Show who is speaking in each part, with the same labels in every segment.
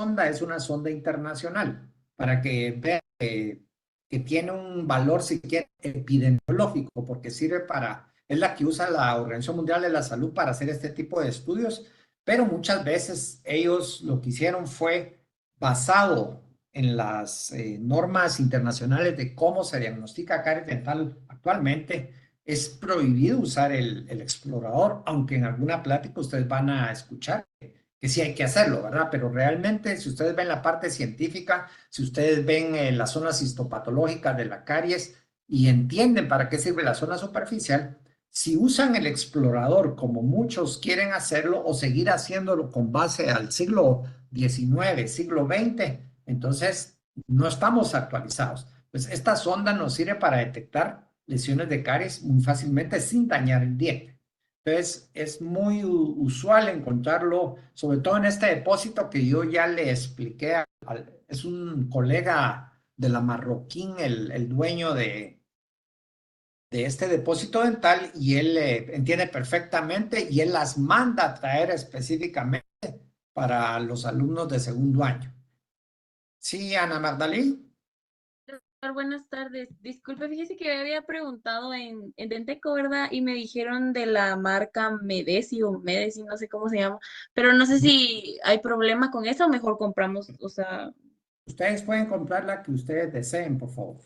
Speaker 1: sonda es una sonda internacional, para que vean que tiene un valor, si quiere, epidemiológico, porque sirve para, es la que usa la Organización Mundial de la Salud para hacer este tipo de estudios, pero muchas veces ellos lo que hicieron fue basado en las normas internacionales de cómo se diagnostica caries dental actualmente. Es prohibido usar el explorador, aunque en alguna plática ustedes van a escuchar que sí hay que hacerlo, ¿verdad? Pero realmente, si ustedes ven la parte científica, si ustedes ven las zonas histopatológicas de la caries y entienden para qué sirve la zona superficial, si usan el explorador como muchos quieren hacerlo o seguir haciéndolo con base al siglo XIX, siglo XX, entonces no estamos actualizados. Pues esta sonda nos sirve para detectar lesiones de caries muy fácilmente sin dañar el diente. Entonces, es muy usual encontrarlo, sobre todo en este depósito que yo ya le expliqué. Es un colega de la Marroquín, el dueño de este depósito dental, y él entiende perfectamente y él las manda a traer específicamente para los alumnos de segundo año. Sí, Ana Magdalena.
Speaker 2: Buenas tardes. Disculpe, fíjese que había preguntado en Denteco, ¿verdad? Y me dijeron de la marca Medesi o Medesi, no sé cómo se llama, pero no sé si hay problema con eso o mejor compramos, o sea,
Speaker 1: Ustedes pueden comprar la que ustedes deseen, por favor.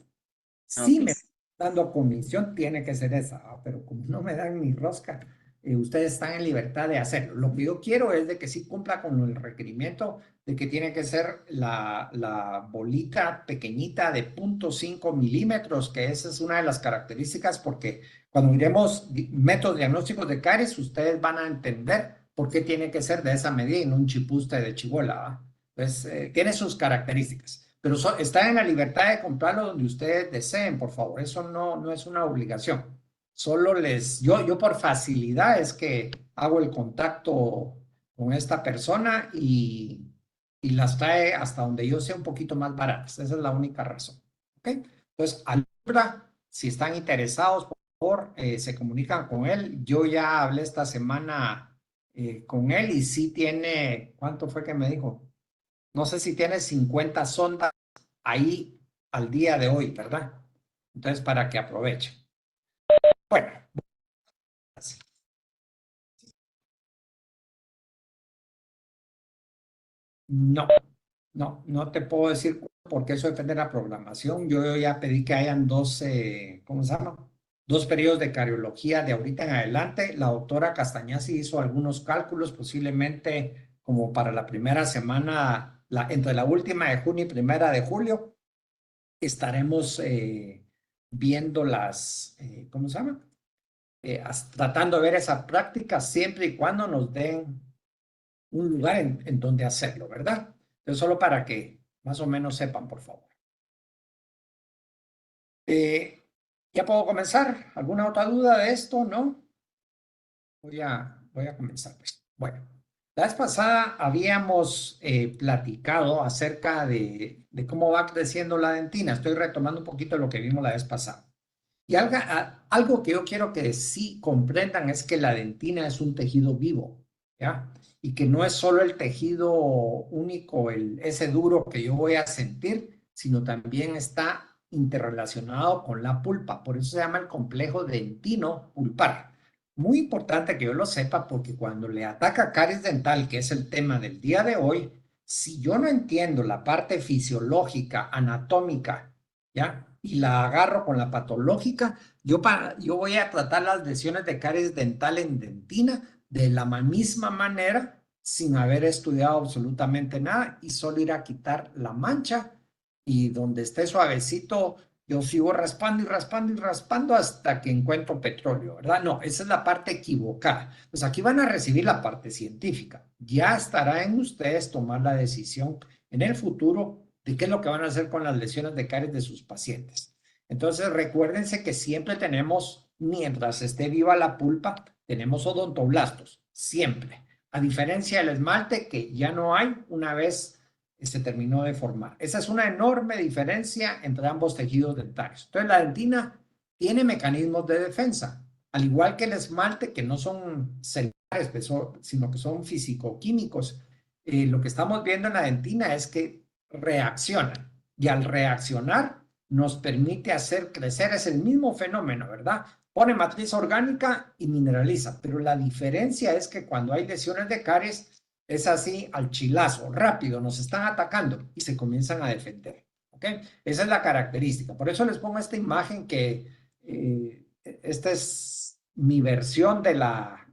Speaker 1: Si
Speaker 2: ok.
Speaker 1: me están dando comisión, tiene que ser esa, pero como no me dan ni rosca, ustedes están en libertad de hacerlo. Lo que yo quiero es de que sí cumpla con el requerimiento de que tiene que ser la bolita pequeñita de 0.5 milímetros, que esa es una de las características, porque cuando miremos métodos diagnósticos de caries, ustedes van a entender por qué tiene que ser de esa medida y no un chipuste de chibola, ¿va? Pues tiene sus características, pero están en la libertad de comprarlo donde ustedes deseen, por favor. Eso no es una obligación. Solo yo por facilidad es que hago el contacto con esta persona y las trae hasta donde yo sea un poquito más baratas. Esa es la única razón. ¿Ok? Entonces, Alura, si están interesados, por favor, se comunican con él. Yo ya hablé esta semana con él y sí tiene, ¿cuánto fue que me dijo? No sé si tiene 50 sondas ahí al día de hoy, ¿verdad? Entonces, para que aprovechen. Bueno, no, no te puedo decir porque eso depende de la programación. Yo ya pedí que hayan dos, ¿cómo se llama? Dos periodos de cariología de ahorita en adelante. La doctora Castañasi hizo algunos cálculos, posiblemente como para la primera semana, entre la última de junio y primera de julio, estaremos viendo ¿cómo se llama? Tratando de ver esa práctica siempre y cuando nos den un lugar en donde hacerlo, ¿verdad? Entonces, solo para que más o menos sepan, por favor. ¿Ya puedo comenzar? ¿Alguna otra duda de esto? ¿No? Voy a comenzar, pues. Bueno, la vez pasada habíamos platicado acerca de cómo va creciendo la dentina. Estoy retomando un poquito lo que vimos la vez pasada. Y algo que yo quiero que sí comprendan es que la dentina es un tejido vivo, ¿ya? Y que no es solo el tejido único, ese duro que yo voy a sentir, sino también está interrelacionado con la pulpa. Por eso se llama el complejo dentino pulpar. Muy importante que yo lo sepa porque cuando le ataca caries dental, que es el tema del día de hoy, si yo no entiendo la parte fisiológica, anatómica, ¿ya? Y la agarro con la patológica, yo voy a tratar las lesiones de caries dental en dentina de la misma manera, sin haber estudiado absolutamente nada y solo ir a quitar la mancha y donde esté suavecito, yo sigo raspando y raspando y raspando hasta que encuentro petróleo, ¿verdad? No, esa es la parte equivocada. Pues aquí van a recibir la parte científica. Ya estará en ustedes tomar la decisión en el futuro de qué es lo que van a hacer con las lesiones de caries de sus pacientes. Entonces, recuérdense que siempre tenemos, mientras esté viva la pulpa, tenemos odontoblastos, siempre. A diferencia del esmalte, que ya no hay una vez se terminó de formar. Esa es una enorme diferencia entre ambos tejidos dentarios. Entonces, la dentina tiene mecanismos de defensa, al igual que el esmalte, que no son celulares, sino que son fisicoquímicos. lo que estamos viendo en la dentina es que reacciona y al reaccionar nos permite hacer crecer, es el mismo fenómeno, ¿verdad? Pone matriz orgánica y mineraliza, pero la diferencia es que cuando hay lesiones de caries es así al chilazo, rápido, nos están atacando y se comienzan a defender, ¿ok? Esa es la característica. Por eso les pongo esta imagen que esta es mi versión de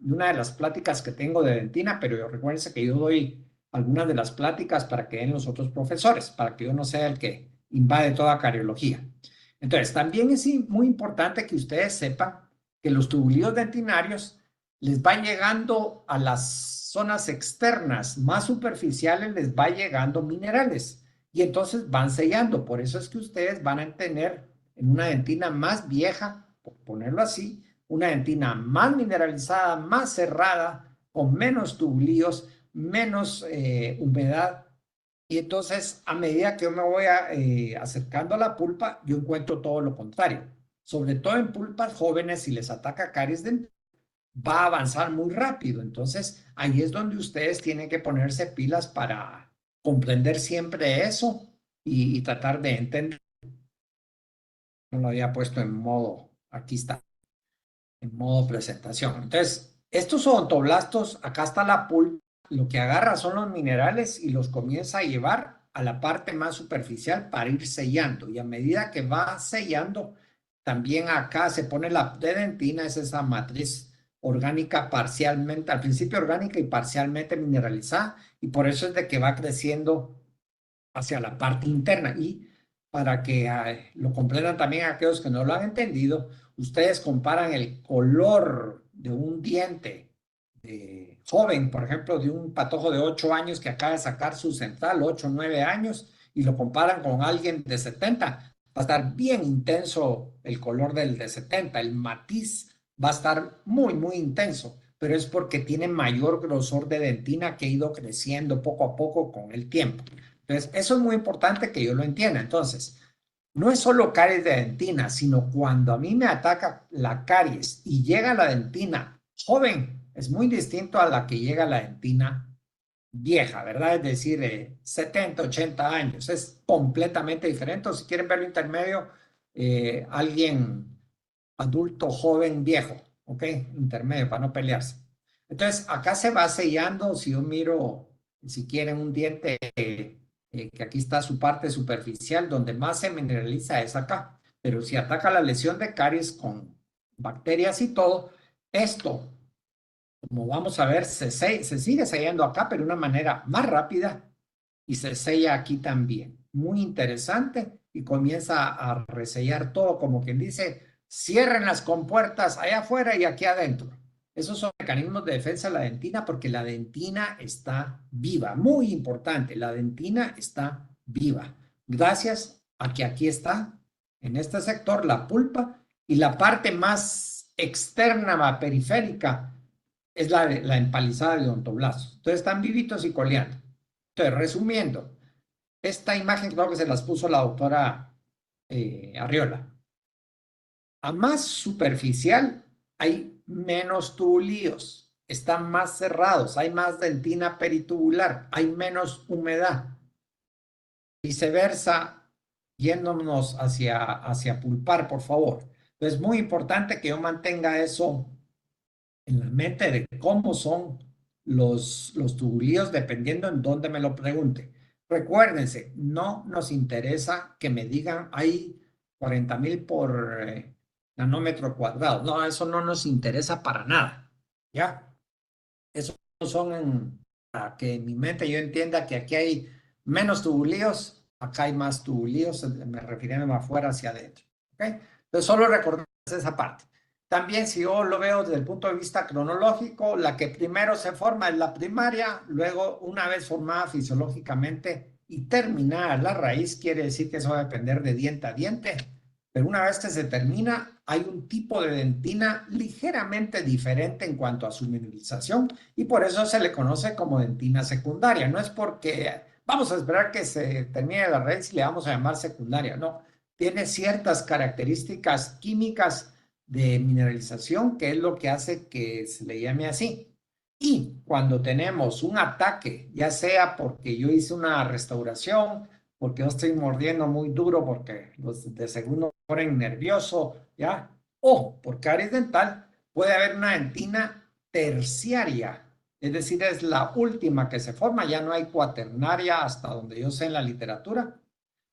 Speaker 1: una de las pláticas que tengo de dentina, pero recuérdense que yo doy algunas de las pláticas para que den los otros profesores, para que yo no sea el que invade toda cariología. Entonces, también es muy importante que ustedes sepan que los tubulídeos dentinarios les van llegando a las zonas externas más superficiales, les va llegando minerales y entonces van sellando. Por eso es que ustedes van a tener en una dentina más vieja, por ponerlo así, una dentina más mineralizada, más cerrada, con menos tubulíos, menos humedad. Y entonces, a medida que yo me voy acercando a la pulpa, yo encuentro todo lo contrario. Sobre todo en pulpas jóvenes, si les ataca caries dental, va a avanzar muy rápido. Entonces, ahí es donde ustedes tienen que ponerse pilas para comprender siempre eso y tratar de entender. No lo había puesto en modo, aquí está, en modo presentación. Entonces, estos odontoblastos, acá está la pulpa, lo que agarra son los minerales y los comienza a llevar a la parte más superficial para ir sellando. Y a medida que va sellando, también acá se pone la dentina, es esa matriz orgánica parcialmente, al principio orgánica y parcialmente mineralizada, y por eso es de que va creciendo hacia la parte interna. Y para que lo comprendan también aquellos que no lo han entendido, ustedes comparan el color de un diente joven, por ejemplo, de un patojo de 8 años que acaba de sacar su central, 8 o 9 años, y lo comparan con alguien de 70, va a estar bien intenso el color del de 70, el matiz va a estar muy, muy intenso, pero es porque tiene mayor grosor de dentina que ha ido creciendo poco a poco con el tiempo. Entonces, eso es muy importante que yo lo entienda. Entonces, no es solo caries de dentina, sino cuando a mí me ataca la caries y llega la dentina joven, es muy distinto a la que llega la dentina vieja, ¿verdad? Es decir, 70, 80 años. Es completamente diferente. O si quieren verlo intermedio, alguien adulto, joven, viejo, ¿ok? Intermedio para no pelearse. Entonces, acá se va sellando, si yo miro, si quieren un diente, que aquí está su parte superficial, donde más se mineraliza es acá. Pero si ataca la lesión de caries con bacterias y todo, esto, como vamos a ver, se sigue sellando acá, pero de una manera más rápida y se sella aquí también. Muy interesante y comienza a resellar todo, como quien dice, cierren las compuertas allá afuera y aquí adentro. Esos son mecanismos de defensa de la dentina porque la dentina está viva. Muy importante, la dentina está viva. Gracias a que aquí está, en este sector, la pulpa y la parte más externa, periférica, es la empalizada de odontoblastos. Entonces están vivitos y coleando. Entonces, resumiendo, esta imagen creo que se las puso la doctora Arriola. A más superficial hay menos tubulíos, están más cerrados, hay más dentina peritubular, hay menos humedad. Viceversa, yéndonos hacia pulpar, por favor. Entonces, es muy importante que yo mantenga eso en la mente de cómo son los tubulíos dependiendo en dónde me lo pregunte. Recuérdense, no nos interesa que me digan hay 40,000 por nanómetro cuadrado. No, eso no nos interesa para nada. ¿Ya? Eso son para que en mi mente yo entienda que aquí hay menos tubulíos, acá hay más tubulíos, me refiriéndome afuera hacia adentro. ¿Ok? Entonces, solo recordar esa parte. También, si yo lo veo desde el punto de vista cronológico, la que primero se forma es la primaria, luego, una vez formada fisiológicamente y terminada la raíz, quiere decir que eso va a depender de diente a diente, pero una vez que se termina, hay un tipo de dentina ligeramente diferente en cuanto a su mineralización y por eso se le conoce como dentina secundaria. No es porque vamos a esperar que se termine la raíz y le vamos a llamar secundaria, no. Tiene ciertas características químicas de mineralización que es lo que hace que se le llame así. Y cuando tenemos un ataque, ya sea porque yo hice una restauración, porque yo estoy mordiendo muy duro, porque los de segundo ponen nervioso, ¿ya? O por caries dental, puede haber una dentina terciaria, es decir, es la última que se forma, ya no hay cuaternaria hasta donde yo sé en la literatura,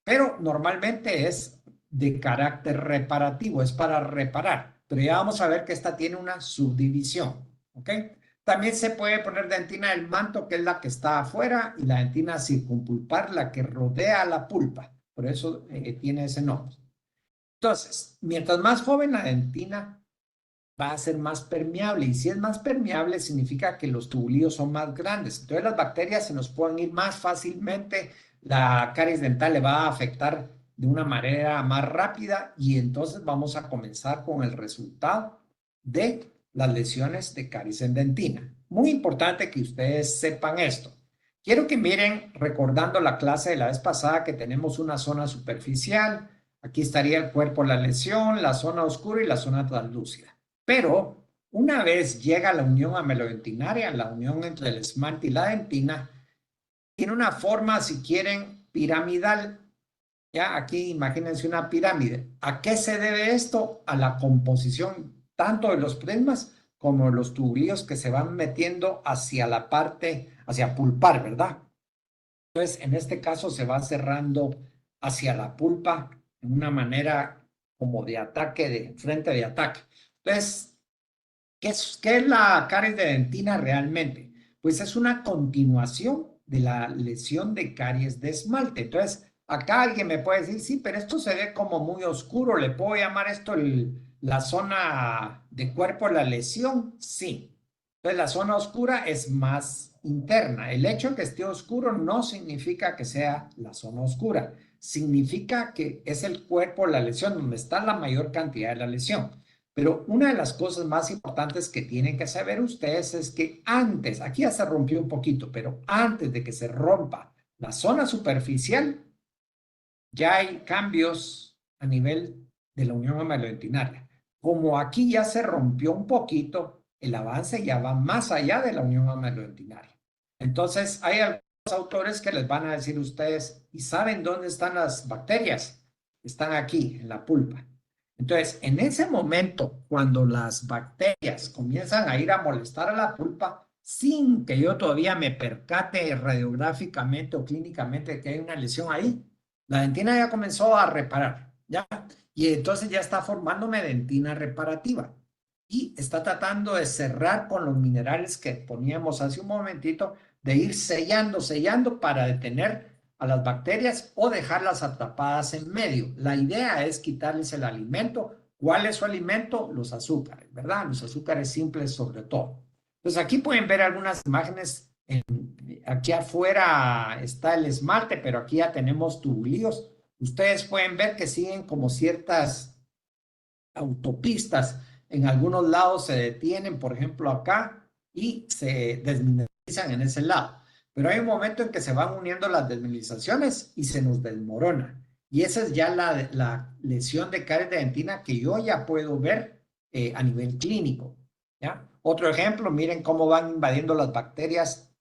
Speaker 1: pero normalmente es de carácter reparativo, es para reparar. Pero ya vamos a ver que esta tiene una subdivisión, ¿ok? También se puede poner dentina del manto, que es la que está afuera, y la dentina circunpulpar, la que rodea la pulpa. Por eso tiene ese nombre. Entonces, mientras más joven la dentina, va a ser más permeable. Y si es más permeable, significa que los tubulíos son más grandes. Entonces, las bacterias se nos pueden ir más fácilmente. La caries dental le va a afectar de una manera más rápida y entonces vamos a comenzar con el resultado de las lesiones de caries en dentina. Muy importante que ustedes sepan esto. Quiero que miren, recordando la clase de la vez pasada, que tenemos una zona superficial. Aquí estaría el cuerpo, la lesión, la zona oscura y la zona translúcida. Pero una vez llega la unión amelodentinaria, la unión entre el esmalte y la dentina, tiene una forma, si quieren, piramidal. Ya aquí imagínense una pirámide. ¿A qué se debe esto? A la composición tanto de los prismas como de los tubulíos que se van metiendo hacia la parte, hacia pulpar, ¿verdad? Entonces, en este caso se va cerrando hacia la pulpa en una manera como de ataque, de frente de ataque. Entonces, ¿qué es la caries de dentina realmente? Pues es una continuación de la lesión de caries de esmalte. Entonces, acá alguien me puede decir, sí, pero esto se ve como muy oscuro, ¿le puedo llamar esto la zona de cuerpo de la lesión? Sí. Entonces, la zona oscura es más interna. El hecho de que esté oscuro no significa que sea la zona oscura. Significa que es el cuerpo de la lesión donde está la mayor cantidad de la lesión. Pero una de las cosas más importantes que tienen que saber ustedes es que antes, aquí ya se rompió un poquito, pero antes de que se rompa la zona superficial, ya hay cambios a nivel de la unión amelodentinaria. Como aquí ya se rompió un poquito, el avance ya va más allá de la unión amelodentinaria. Entonces, hay algunos autores que les van a decir ustedes, ¿y saben dónde están las bacterias? Están aquí, en la pulpa. Entonces, en ese momento, cuando las bacterias comienzan a ir a molestar a la pulpa, sin que yo todavía me percate radiográficamente o clínicamente que hay una lesión ahí, la dentina ya comenzó a reparar, ¿ya? Y entonces ya está formándome dentina reparativa. Y está tratando de cerrar con los minerales que poníamos hace un momentito, de ir sellando, sellando para detener a las bacterias o dejarlas atrapadas en medio. La idea es quitarles el alimento. ¿Cuál es su alimento? Los azúcares, ¿verdad? Los azúcares simples sobre todo. Entonces aquí pueden ver algunas imágenes. Aquí afuera está el esmalte, pero aquí ya tenemos tubulíos. Ustedes pueden ver que siguen como ciertas autopistas. En algunos lados se detienen, por ejemplo acá, y se desmineralizan en ese lado. Pero hay un momento en que se van uniendo las desmineralizaciones y se nos desmorona. Y esa es ya la lesión de caries de dentina que yo ya puedo ver a nivel clínico. ¿Ya? Otro ejemplo, miren cómo van invadiendo las bacterias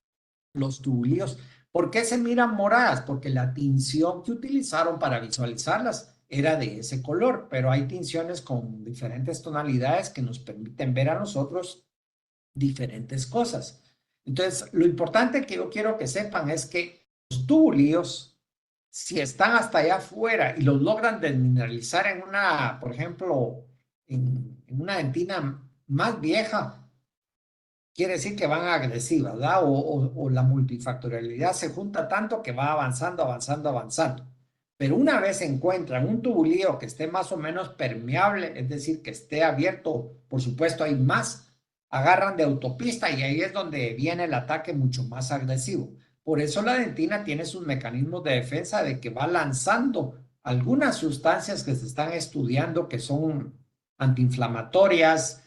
Speaker 1: los tubulíos. ¿Por qué se miran moradas? Porque la tinción que utilizaron para visualizarlas era de ese color, pero hay tinciones con diferentes tonalidades que nos permiten ver a nosotros diferentes cosas. Entonces, lo importante que yo quiero que sepan es que los tubulíos, si están hasta allá afuera y los logran desmineralizar en una, por ejemplo, en una dentina más vieja, quiere decir que van agresivas, ¿verdad? O la multifactorialidad se junta tanto que va avanzando, avanzando, avanzando. Pero una vez encuentran un tubulío que esté más o menos permeable, es decir, que esté abierto, por supuesto hay más, agarran de autopista y ahí es donde viene el ataque mucho más agresivo. Por eso la dentina tiene sus mecanismos de defensa de que va lanzando algunas sustancias que se están estudiando que son antiinflamatorias,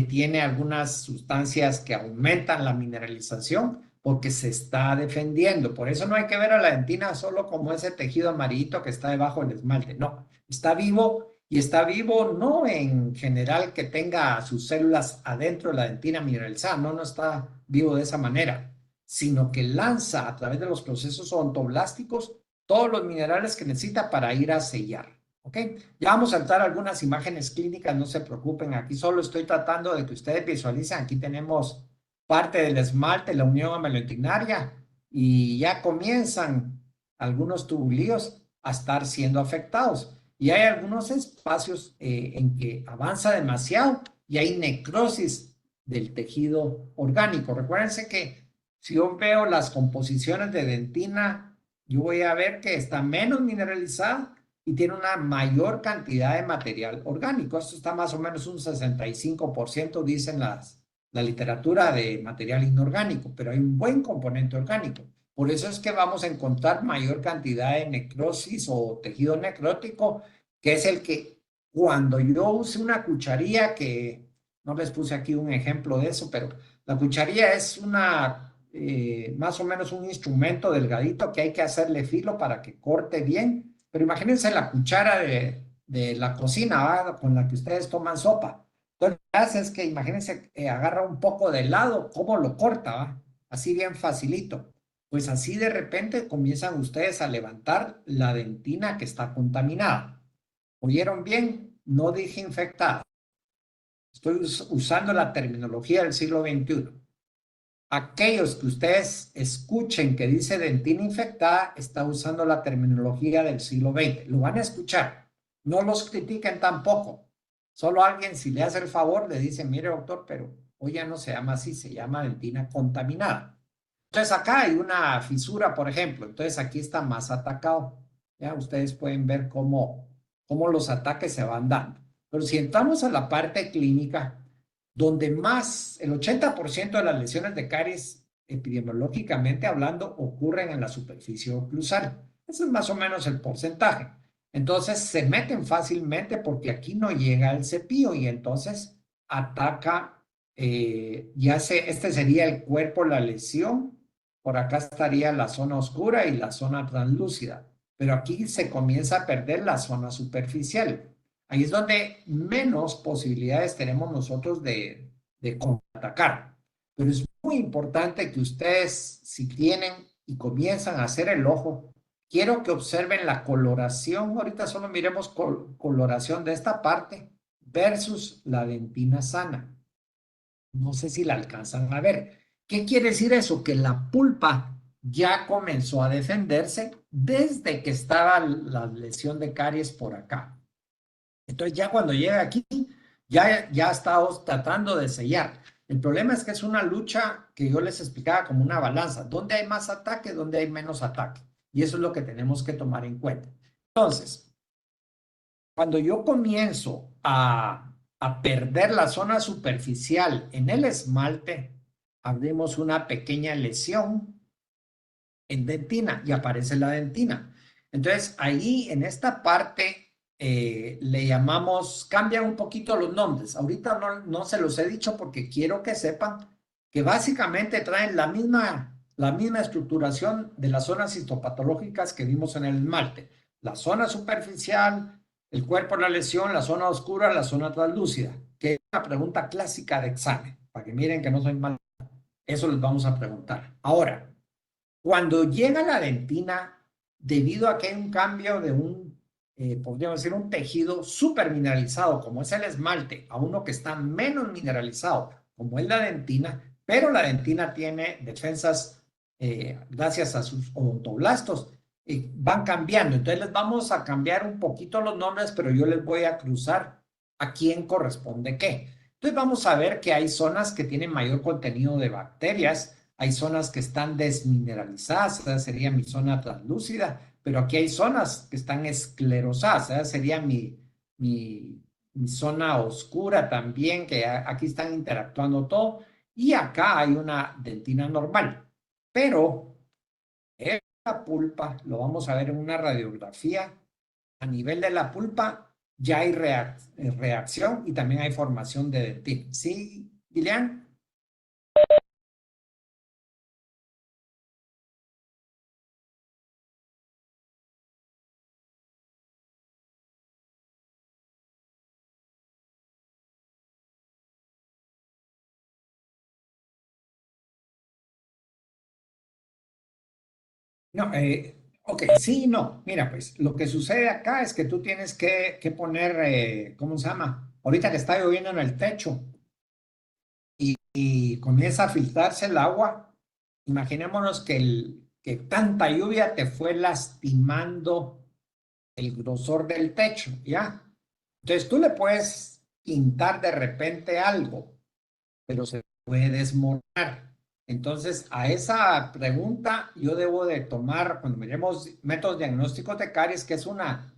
Speaker 1: tiene algunas sustancias que aumentan la mineralización porque se está defendiendo. Por eso no hay que ver a la dentina solo como ese tejido amarillito que está debajo del esmalte. No, está vivo Y está vivo no en general que tenga sus células adentro de la dentina mineralizada, no, no está vivo de esa manera, sino que lanza a través de los procesos ontoblásticos todos los minerales que necesita para ir a sellar. ¿Ok? Ya vamos a saltar algunas imágenes clínicas, no se preocupen, aquí solo estoy tratando de que ustedes visualicen, aquí tenemos parte del esmalte, la unión ameloidinaria, y ya comienzan algunos tubulíos a estar siendo afectados. Y hay algunos espacios en que avanza demasiado y hay necrosis del tejido orgánico. Recuérdense que si yo veo las composiciones de dentina, yo voy a ver que está menos mineralizada y tiene una mayor cantidad de material orgánico. Esto está más o menos un 65%, dicen la literatura, de material inorgánico, pero hay un buen componente orgánico. Por eso es que vamos a encontrar mayor cantidad de necrosis o tejido necrótico, que es el que cuando yo use una cucharilla, que no les puse aquí un ejemplo de eso, pero la cucharilla es más o menos un instrumento delgadito que hay que hacerle filo para que corte bien. Pero imagínense la cuchara de la cocina, ¿va? Con la que ustedes toman sopa. Entonces, lo que hace es que imagínense, agarra un poco de lado, cómo lo corta, ¿va? Así bien facilito. Pues así de repente comienzan ustedes a levantar la dentina que está contaminada. ¿Oyeron bien? No dije infectada. Estoy usando la terminología del siglo XXI. Aquellos que ustedes escuchen que dice dentina infectada, está usando la terminología del siglo XX. Lo van a escuchar. No los critiquen tampoco. Solo alguien, si le hace el favor, le dice, mire doctor, pero hoy ya no se llama así, se llama dentina contaminada. Entonces acá hay una fisura, por ejemplo. Entonces aquí está más atacado. Ya ustedes pueden ver cómo los ataques se van dando. Pero si entramos a la parte clínica, donde más, el 80% de las lesiones de caries, epidemiológicamente hablando, ocurren en la superficie oclusal. Ese es más o menos el porcentaje. Entonces se meten fácilmente porque aquí no llega el cepillo y entonces ataca, este sería el cuerpo, la lesión, por acá estaría la zona oscura y la zona translúcida, pero aquí se comienza a perder la zona superficial. Ahí es donde menos posibilidades tenemos nosotros de atacar. Pero es muy importante que ustedes, si tienen y comienzan a hacer el ojo, quiero que observen la coloración. Ahorita solo miremos coloración de esta parte versus la dentina sana. No sé si la alcanzan a ver. ¿Qué quiere decir eso? Que la pulpa ya comenzó a defenderse desde que estaba la lesión de caries por acá. Entonces ya cuando llega aquí, ya estamos tratando de sellar. El problema es que es una lucha que yo les explicaba como una balanza. ¿Dónde hay más ataque? ¿Dónde hay menos ataque? Y eso es lo que tenemos que tomar en cuenta. Entonces, cuando yo comienzo a perder la zona superficial en el esmalte, abrimos una pequeña lesión en dentina y aparece la dentina. Entonces, ahí en esta parte le llamamos, cambian un poquito los nombres. Ahorita no se los he dicho porque quiero que sepan que básicamente traen la misma estructuración de las zonas histopatológicas que vimos en el esmalte. La zona superficial, el cuerpo de la lesión, la zona oscura, la zona translúcida, que es una pregunta clásica de examen, para que miren que no soy mal. Eso les vamos a preguntar. Ahora, cuando llega la dentina, debido a que hay un cambio de podríamos decir, un tejido súper mineralizado, como es el esmalte, a uno que está menos mineralizado, como es la dentina, pero la dentina tiene defensas gracias a sus odontoblastos, van cambiando. Entonces les vamos a cambiar un poquito los nombres, pero yo les voy a cruzar a quién corresponde qué. Entonces vamos a ver que hay zonas que tienen mayor contenido de bacterias, hay zonas que están desmineralizadas, esa sería mi zona translúcida, pero aquí hay zonas que están esclerosadas, esa sería mi zona oscura también, que aquí están interactuando todo, y acá hay una dentina normal. Pero esta pulpa, lo vamos a ver en una radiografía, a nivel de la pulpa ya hay reacción y también hay formación de dentina. ¿Sí, Gilian? No, ok, sí y no. Mira, pues lo que sucede acá es que tú tienes que poner, ¿cómo se llama? Ahorita que está lloviendo en el techo y comienza a filtrarse el agua, imaginémonos que tanta lluvia te fue lastimando el grosor del techo, ¿ya? Entonces tú le puedes pintar de repente algo, pero se puede desmoronar. Entonces, a esa pregunta yo debo de tomar, cuando miremos métodos diagnósticos de caries, que es una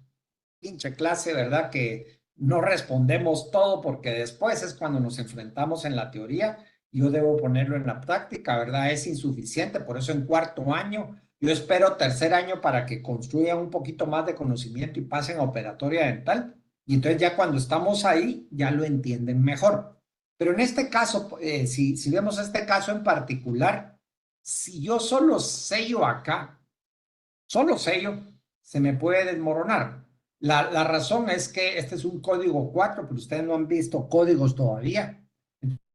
Speaker 1: pinche clase, ¿verdad? Que no respondemos todo porque después es cuando nos enfrentamos en la teoría. Yo debo ponerlo en la práctica, ¿verdad? Es insuficiente, por eso en cuarto año, yo espero tercer año para que construyan un poquito más de conocimiento y pasen a operatoria dental. Y entonces ya cuando estamos ahí, ya lo entienden mejor. Pero en este caso, si vemos este caso en particular, si yo solo sello acá, solo sello, se me puede desmoronar. La razón es que este es un código 4, pero ustedes no han visto códigos todavía.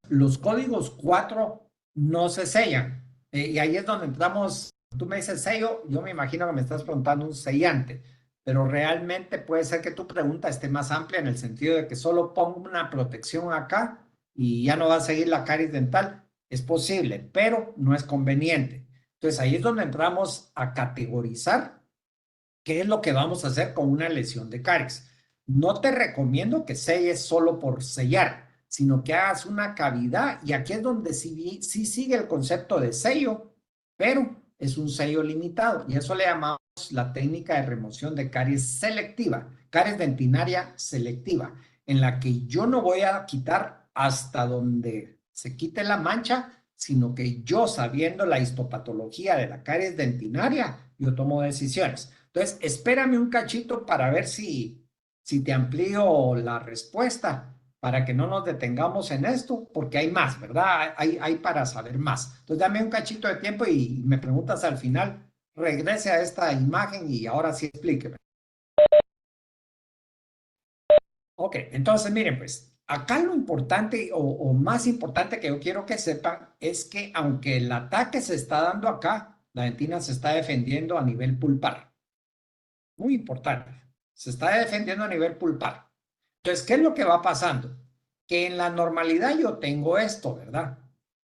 Speaker 1: Los códigos 4 no se sellan. Y ahí es donde entramos. Tú me dices sello, yo me imagino que me estás preguntando un sellante, pero realmente puede ser que tu pregunta esté más amplia en el sentido de que solo pongo una protección acá y ya no va a seguir la caries dental. Es posible, pero no es conveniente. Entonces ahí es donde entramos a categorizar qué es lo que vamos a hacer con una lesión de caries. No te recomiendo que selles solo por sellar, sino que hagas una cavidad y aquí es donde sí sigue el concepto de sello, pero es un sello limitado y eso le llamamos la técnica de remoción de caries selectiva, caries dentinaria selectiva, en la que yo no voy a quitar hasta donde se quite la mancha, sino que yo, sabiendo la histopatología de la caries dentinaria, yo tomo decisiones. Entonces, espérame un cachito para ver si te amplío la respuesta, para que no nos detengamos en esto, porque hay más, ¿verdad? Hay para saber más. Entonces, dame un cachito de tiempo y me preguntas al final, regrese a esta imagen y ahora sí explíqueme. Ok, entonces miren, pues acá lo importante o más importante que yo quiero que sepan es que aunque el ataque se está dando acá, la dentina se está defendiendo a nivel pulpar. Muy importante. Se está defendiendo a nivel pulpar. Entonces, ¿qué es lo que va pasando? Que en la normalidad yo tengo esto, ¿verdad?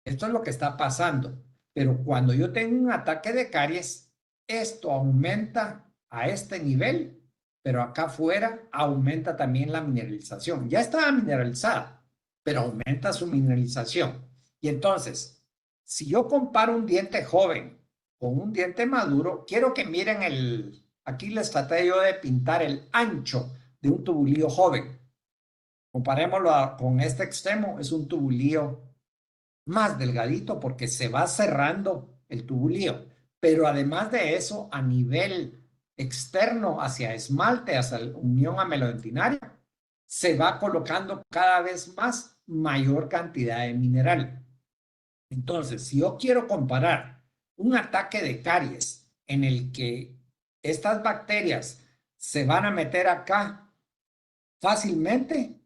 Speaker 1: Esto es lo que está pasando. Pero cuando yo tengo un ataque de caries, esto aumenta a este nivel, pero acá afuera aumenta también la mineralización. Ya estaba mineralizada, pero aumenta su mineralización. Y entonces, si yo comparo un diente joven con un diente maduro, quiero que miren aquí les traté yo de pintar el ancho de un tubulío joven. Comparémoslo con este extremo, es un tubulío más delgadito porque se va cerrando el tubulío. Pero además de eso, a nivel externo hacia esmalte, hacia la unión amelodentinaria, se va colocando cada vez más mayor cantidad de mineral. Entonces, si yo quiero comparar un ataque de caries en el que estas bacterias se van a meter acá fácilmente,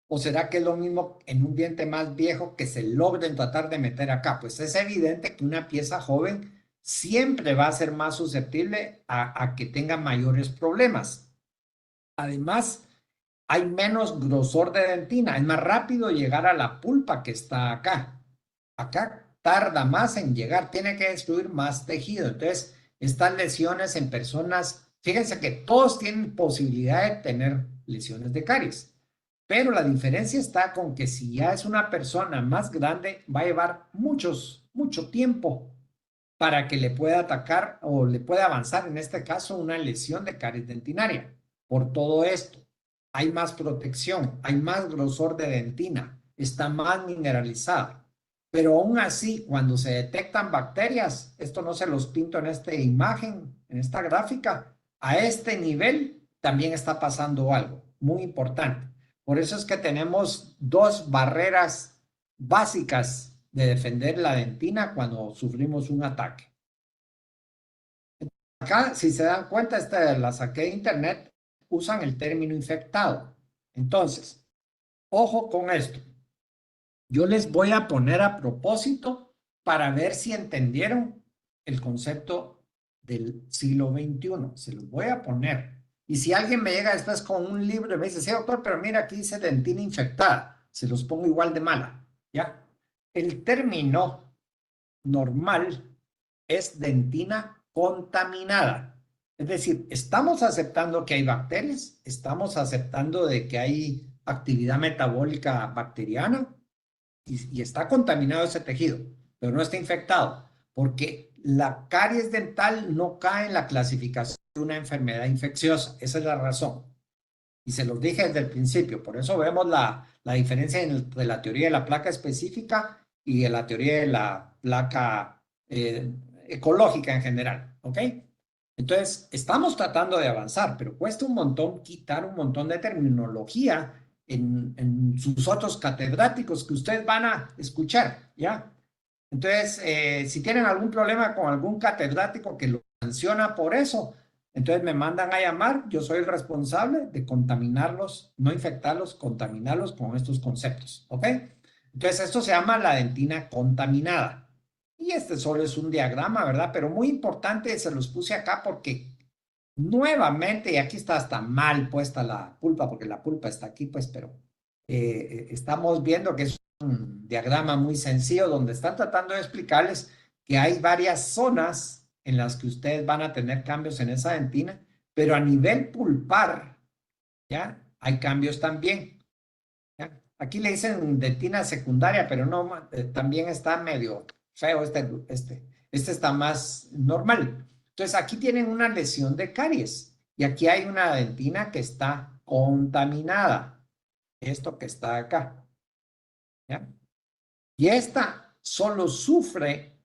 Speaker 1: ¿o será que es lo mismo en un diente más viejo que se logren tratar de meter acá? Pues es evidente que una pieza joven siempre va a ser más susceptible a que tenga mayores problemas. Además, hay menos grosor de dentina, es más rápido llegar a la pulpa que está acá. Acá tarda más en llegar, tiene que destruir más tejido. Entonces, estas lesiones en personas, fíjense que todos tienen posibilidad de tener lesiones de caries, pero la diferencia está con que si ya es una persona más grande, va a llevar mucho tiempo para que le pueda atacar o le pueda avanzar, en este caso, una lesión de caries dentinaria. Por todo esto, hay más protección, hay más grosor de dentina, está más mineralizada. Pero aún así, cuando se detectan bacterias, esto no se los pinto en esta imagen, en esta gráfica, a este nivel también está pasando algo muy importante. Por eso es que tenemos dos barreras básicas de defender la dentina cuando sufrimos un ataque. Acá, si se dan cuenta, la saqué de internet, usan el término infectado. Entonces, ojo con esto. Yo les voy a poner a propósito para ver si entendieron el concepto del siglo XXI. Se los voy a poner. Y si alguien me llega después con un libro y me dice, sí, doctor, pero mira, aquí dice dentina infectada, se los pongo igual de mala, ¿ya? El término normal es dentina contaminada. Es decir, estamos aceptando que hay bacterias, estamos aceptando de que hay actividad metabólica bacteriana y está contaminado ese tejido, pero no está infectado, porque la caries dental no cae en la clasificación de una enfermedad infecciosa. Esa es la razón. Y se los dije desde el principio, por eso vemos la diferencia entre la teoría de la placa específica y de la teoría de la placa ecológica en general, ¿ok? Entonces, estamos tratando de avanzar, pero cuesta un montón quitar un montón de terminología en sus otros catedráticos que ustedes van a escuchar, ¿ya? Entonces, si tienen algún problema con algún catedrático que lo sanciona por eso, entonces me mandan a llamar, yo soy el responsable de contaminarlos, no infectarlos, contaminarlos con estos conceptos, ¿ok? Entonces esto se llama la dentina contaminada. Y este solo es un diagrama, ¿verdad? Pero muy importante, se los puse acá porque nuevamente, y aquí está hasta mal puesta la pulpa, porque la pulpa está aquí, pues, pero estamos viendo que es un diagrama muy sencillo donde están tratando de explicarles que hay varias zonas en las que ustedes van a tener cambios en esa dentina, pero a nivel pulpar, ¿ya? Hay cambios también, ¿ya? Aquí le dicen dentina secundaria, pero no, también está medio feo este está más normal. Entonces aquí tienen una lesión de caries y aquí hay una dentina que está contaminada, esto que está acá, ¿ya? Y esta solo sufre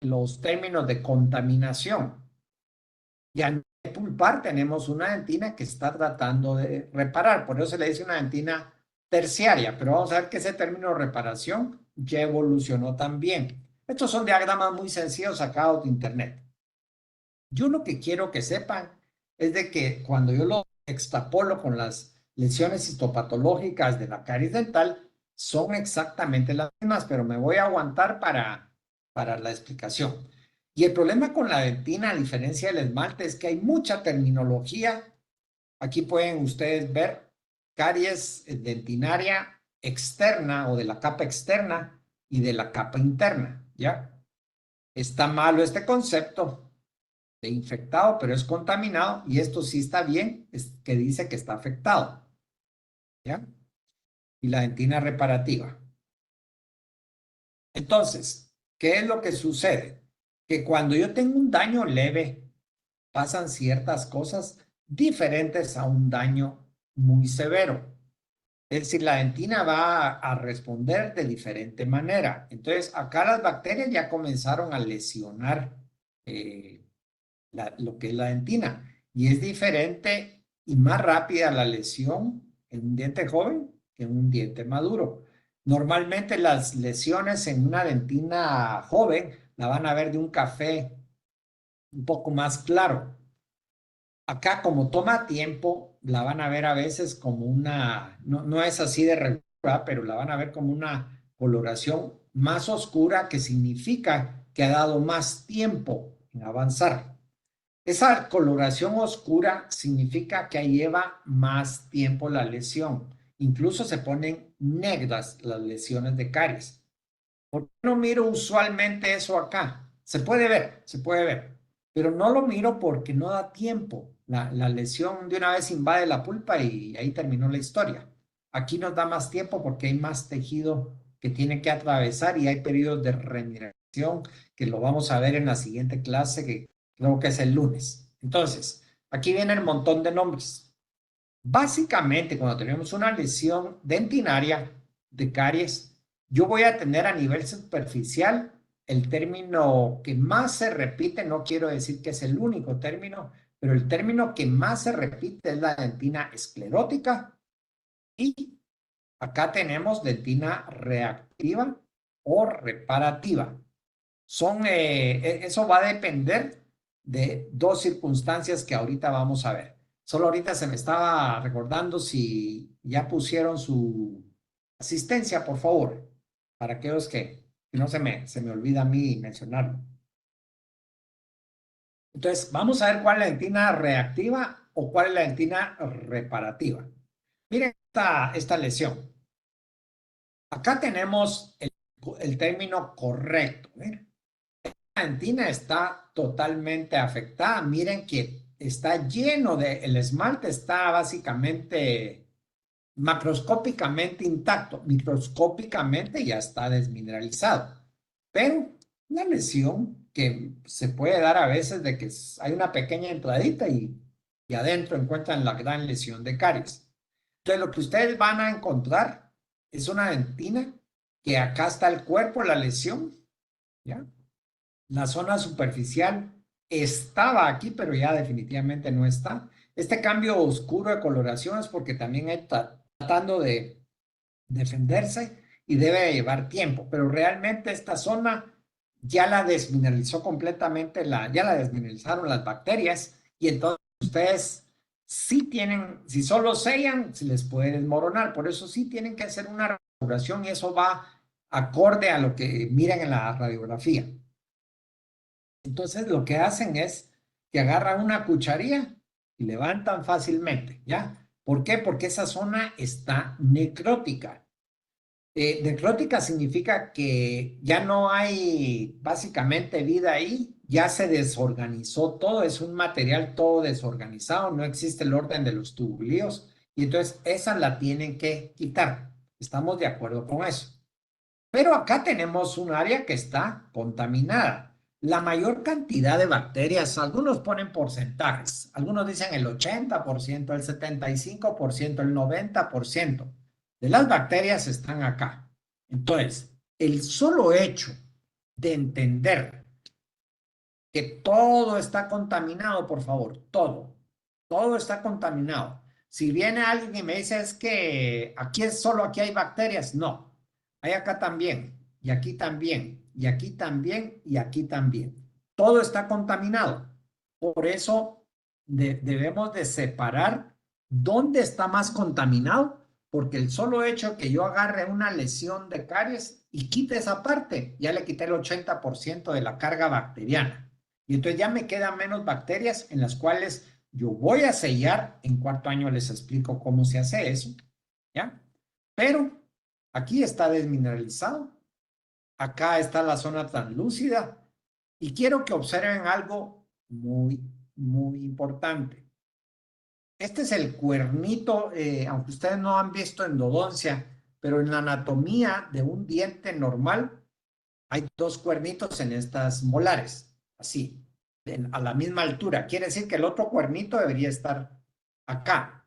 Speaker 1: los términos de contaminación. Y a nivel pulpar tenemos una dentina que está tratando de reparar, por eso se le dice una dentina terciaria, pero vamos a ver que ese término reparación ya evolucionó también. Estos son diagramas muy sencillos sacados de internet. Yo lo que quiero que sepan es de que cuando yo lo extrapolo con las lesiones histopatológicas de la caries dental, son exactamente las mismas, pero me voy a aguantar para la explicación. Y el problema con la dentina, a diferencia del esmalte, es que hay mucha terminología. Aquí pueden ustedes ver caries dentinaria externa o de la capa externa y de la capa interna, ¿ya? Está malo este concepto de infectado, pero es contaminado, y esto sí está bien, es que dice que está afectado, ¿ya? Y la dentina reparativa. Entonces, ¿qué es lo que sucede? Que cuando yo tengo un daño leve, pasan ciertas cosas diferentes a un daño muy severo. Es decir, la dentina va a responder de diferente manera. Entonces, acá las bacterias ya comenzaron a lesionar eh, lo que es la dentina. Y es diferente y más rápida la lesión en un diente joven que en un diente maduro. Normalmente las lesiones en una dentina joven la van a ver de un café un poco más claro. Acá, como toma tiempo, la van a ver a veces como una, no es así de regular, pero la van a ver como una coloración más oscura, que significa que ha dado más tiempo en avanzar. Esa coloración oscura significa que lleva más tiempo la lesión. Incluso se ponen negras las lesiones de caries. ¿Por qué no miro usualmente eso acá? Se puede ver, pero no lo miro porque no da tiempo. La lesión de una vez invade la pulpa y ahí terminó la historia. Aquí nos da más tiempo porque hay más tejido que tiene que atravesar y hay periodos de regeneración que lo vamos a ver en la siguiente clase, que creo que es el lunes. Entonces, aquí viene el montón de nombres. Básicamente, cuando tenemos una lesión dentinaria de caries, yo voy a tener a nivel superficial el término que más se repite, no quiero decir que es el único término, pero el término que más se repite es la dentina esclerótica, y acá tenemos dentina reactiva o reparativa. Eso va a depender de dos circunstancias que ahorita vamos a ver. Solo ahorita se me estaba recordando si ya pusieron su asistencia, por favor, para aquellos que no se me olvida a mí mencionarlo. Entonces, vamos a ver cuál es la dentina reactiva o cuál es la dentina reparativa. Miren esta lesión. Acá tenemos el término correcto. Miren. La dentina está totalmente afectada. Miren que está lleno el esmalte está básicamente macroscópicamente intacto. Microscópicamente ya está desmineralizado. Pero una lesión que se puede dar a veces de que hay una pequeña entradita y adentro encuentran la gran lesión de caries. Entonces, lo que ustedes van a encontrar es una dentina que acá está el cuerpo, la lesión, ¿ya? La zona superficial estaba aquí, pero ya definitivamente no está. Este cambio oscuro de coloración es porque también está tratando de defenderse y debe llevar tiempo, pero realmente esta zona ya la desmineralizó completamente, ya la desmineralizaron las bacterias y entonces ustedes sí tienen, si solo sellan, se les puede desmoronar, por eso sí tienen que hacer una restauración y eso va acorde a lo que miran en la radiografía. Entonces lo que hacen es que agarran una cucharilla y levantan fácilmente, ¿ya? ¿Por qué? Porque esa zona está necrótica. Necrótica significa que ya no hay básicamente vida ahí, ya se desorganizó todo, es un material todo desorganizado, no existe el orden de los tubulíos y entonces esa la tienen que quitar. Estamos de acuerdo con eso. Pero acá tenemos un área que está contaminada. La mayor cantidad de bacterias, algunos ponen porcentajes, algunos dicen el 80%, el 75%, el 90% de las bacterias están acá. Entonces, el solo hecho de entender que todo está contaminado, por favor, todo está contaminado. Si viene alguien y me dice es que solo aquí hay bacterias, no, hay acá también, y aquí también, y aquí también, y aquí también. Todo está contaminado. Por eso debemos de separar dónde está más contaminado, porque el solo hecho que yo agarre una lesión de caries y quite esa parte, ya le quité el 80% de la carga bacteriana. Y entonces ya me quedan menos bacterias en las cuales yo voy a sellar. En cuarto año les explico cómo se hace eso, ¿ya? Pero aquí está desmineralizado. Acá está la zona translúcida. Y quiero que observen algo muy, muy importante. Este es el cuernito, aunque ustedes no han visto endodoncia, pero en la anatomía de un diente normal hay dos cuernitos en estas molares, así, a la misma altura. Quiere decir que el otro cuernito debería estar acá.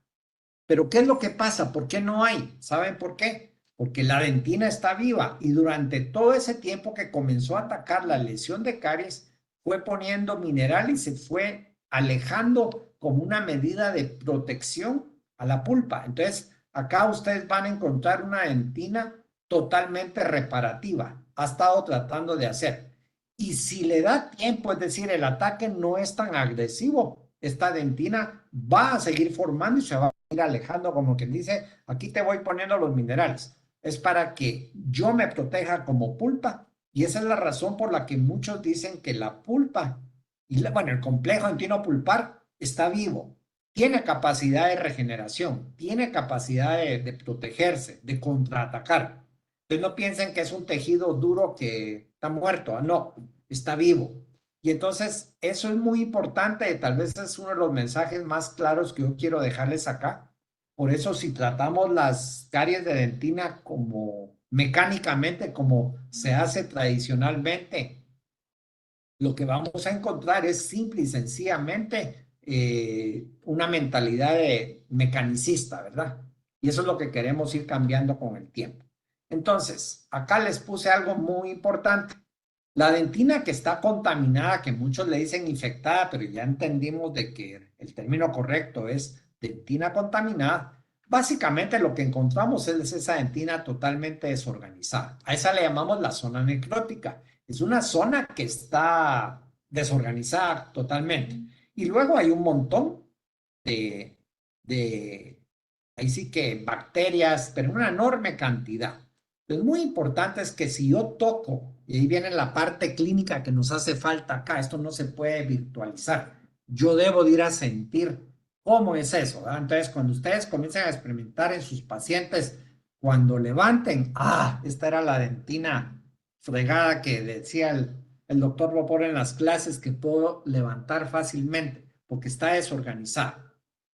Speaker 1: Pero ¿qué es lo que pasa? ¿Por qué no hay? ¿Saben por qué? Porque la dentina está viva y durante todo ese tiempo que comenzó a atacar la lesión de caries, fue poniendo mineral y se fue alejando como una medida de protección a la pulpa. Entonces, acá ustedes van a encontrar una dentina totalmente reparativa. Ha estado tratando de hacer. Y si le da tiempo, es decir, el ataque no es tan agresivo, esta dentina va a seguir formando y se va a ir alejando, como quien dice, aquí te voy poniendo los minerales. Es para que yo me proteja como pulpa y esa es la razón por la que muchos dicen que la pulpa y bueno, el complejo dentino pulpar está vivo, tiene capacidad de regeneración, tiene capacidad de protegerse, de contraatacar. Entonces no piensen que es un tejido duro que está muerto, no, está vivo. Y entonces eso es muy importante, tal vez es uno de los mensajes más claros que yo quiero dejarles acá. Por eso si tratamos las caries de dentina como mecánicamente, como se hace tradicionalmente, lo que vamos a encontrar es simple y sencillamente una mentalidad de mecanicista, ¿verdad? Y eso es lo que queremos ir cambiando con el tiempo. Entonces, acá les puse algo muy importante. La dentina que está contaminada, que muchos le dicen infectada, pero ya entendimos de que el término correcto es dentina contaminada. Básicamente lo que encontramos es esa dentina totalmente desorganizada. A esa le llamamos la zona necrótica. Es una zona que está desorganizada totalmente. Y luego hay un montón de, de ahí sí que bacterias, pero una enorme cantidad. Entonces, muy importante es que si yo toco Y ahí viene la parte clínica que nos hace falta acá. Esto no se puede virtualizar. Yo debo de ir a sentir cómo es eso, ¿verdad? Entonces, cuando ustedes comiencen a experimentar en sus pacientes, cuando levanten, esta era la dentina fregada que decía el doctor Vapor en las clases que puedo levantar fácilmente porque está desorganizada.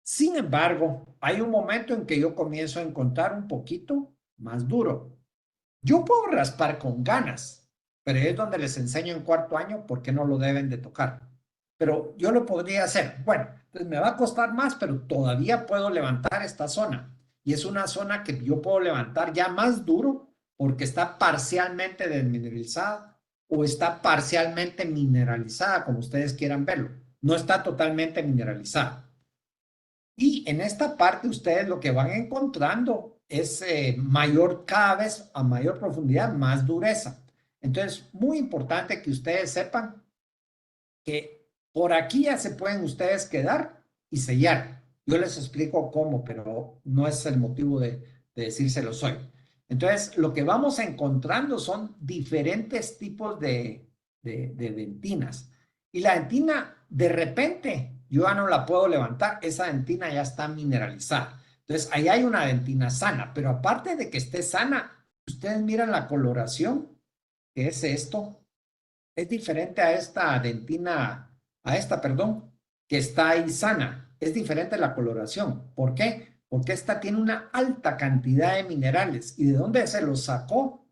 Speaker 1: Sin embargo, hay un momento en que yo comienzo a encontrar un poquito más duro. Yo puedo raspar con ganas, pero es donde les enseño en cuarto año por qué no lo deben de tocar. Pero yo lo podría hacer. Bueno, entonces me va a costar más, pero todavía puedo levantar esta zona. Y es una zona que yo puedo levantar ya más duro porque está parcialmente desmineralizada o está parcialmente mineralizada, como ustedes quieran verlo. No está totalmente mineralizada. Y en esta parte ustedes lo que van encontrando es mayor, cada vez a mayor profundidad, más dureza. Entonces, muy importante que ustedes sepan que por aquí ya se pueden ustedes quedar y sellar. Yo les explico cómo, pero no es el motivo de decírselos hoy. Entonces, lo que vamos encontrando son diferentes tipos de dentinas. Y la dentina, de repente, yo ya no la puedo levantar, esa dentina ya está mineralizada. Entonces, ahí hay una dentina sana, pero aparte de que esté sana, ustedes miran la coloración, que es esto, es diferente a esta dentina, perdón, que está ahí sana. Es diferente la coloración. ¿Por qué? Porque esta tiene una alta cantidad de minerales. ¿Y de dónde se los sacó?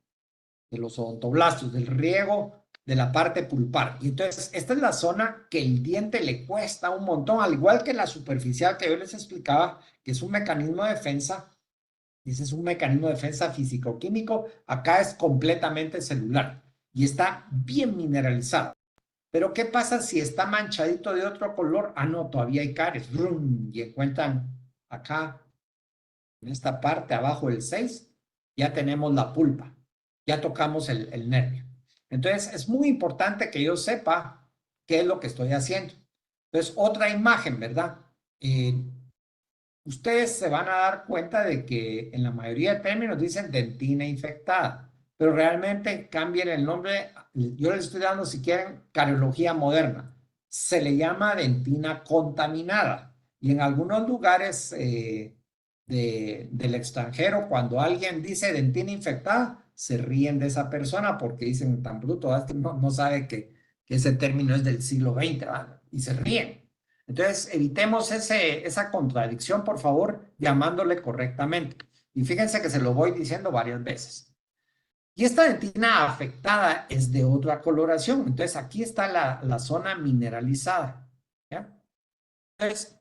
Speaker 1: De los odontoblastos, del riego de la parte pulpar. Y entonces, esta es la zona que el diente le cuesta un montón, al igual que la superficial que yo les explicaba, que es un mecanismo de defensa. Ese es un mecanismo de defensa físico-químico. Acá es completamente celular y está bien mineralizado. Pero ¿qué pasa si está manchadito de otro color? No, todavía hay caries. ¡Rum! Y encuentran acá, en esta parte abajo del 6, ya tenemos la pulpa. Ya tocamos el nervio. Entonces, es muy importante que yo sepa qué es lo que estoy haciendo. Entonces, otra imagen, ¿verdad? Ustedes se van a dar cuenta de que en la mayoría de términos dicen dentina infectada, pero realmente cambien el nombre. Yo les estoy dando, si quieren, cariología moderna. Se le llama dentina contaminada. Y en algunos lugares del extranjero, cuando alguien dice dentina infectada, se ríen de esa persona porque dicen tan bruto, no sabe que ese término es del siglo XX, ¿verdad? Y se ríen. Entonces, evitemos esa contradicción, por favor, llamándole correctamente. Y fíjense que se lo voy diciendo varias veces. Y esta dentina afectada es de otra coloración. Entonces, aquí está la zona mineralizada. ¿Ya? Entonces,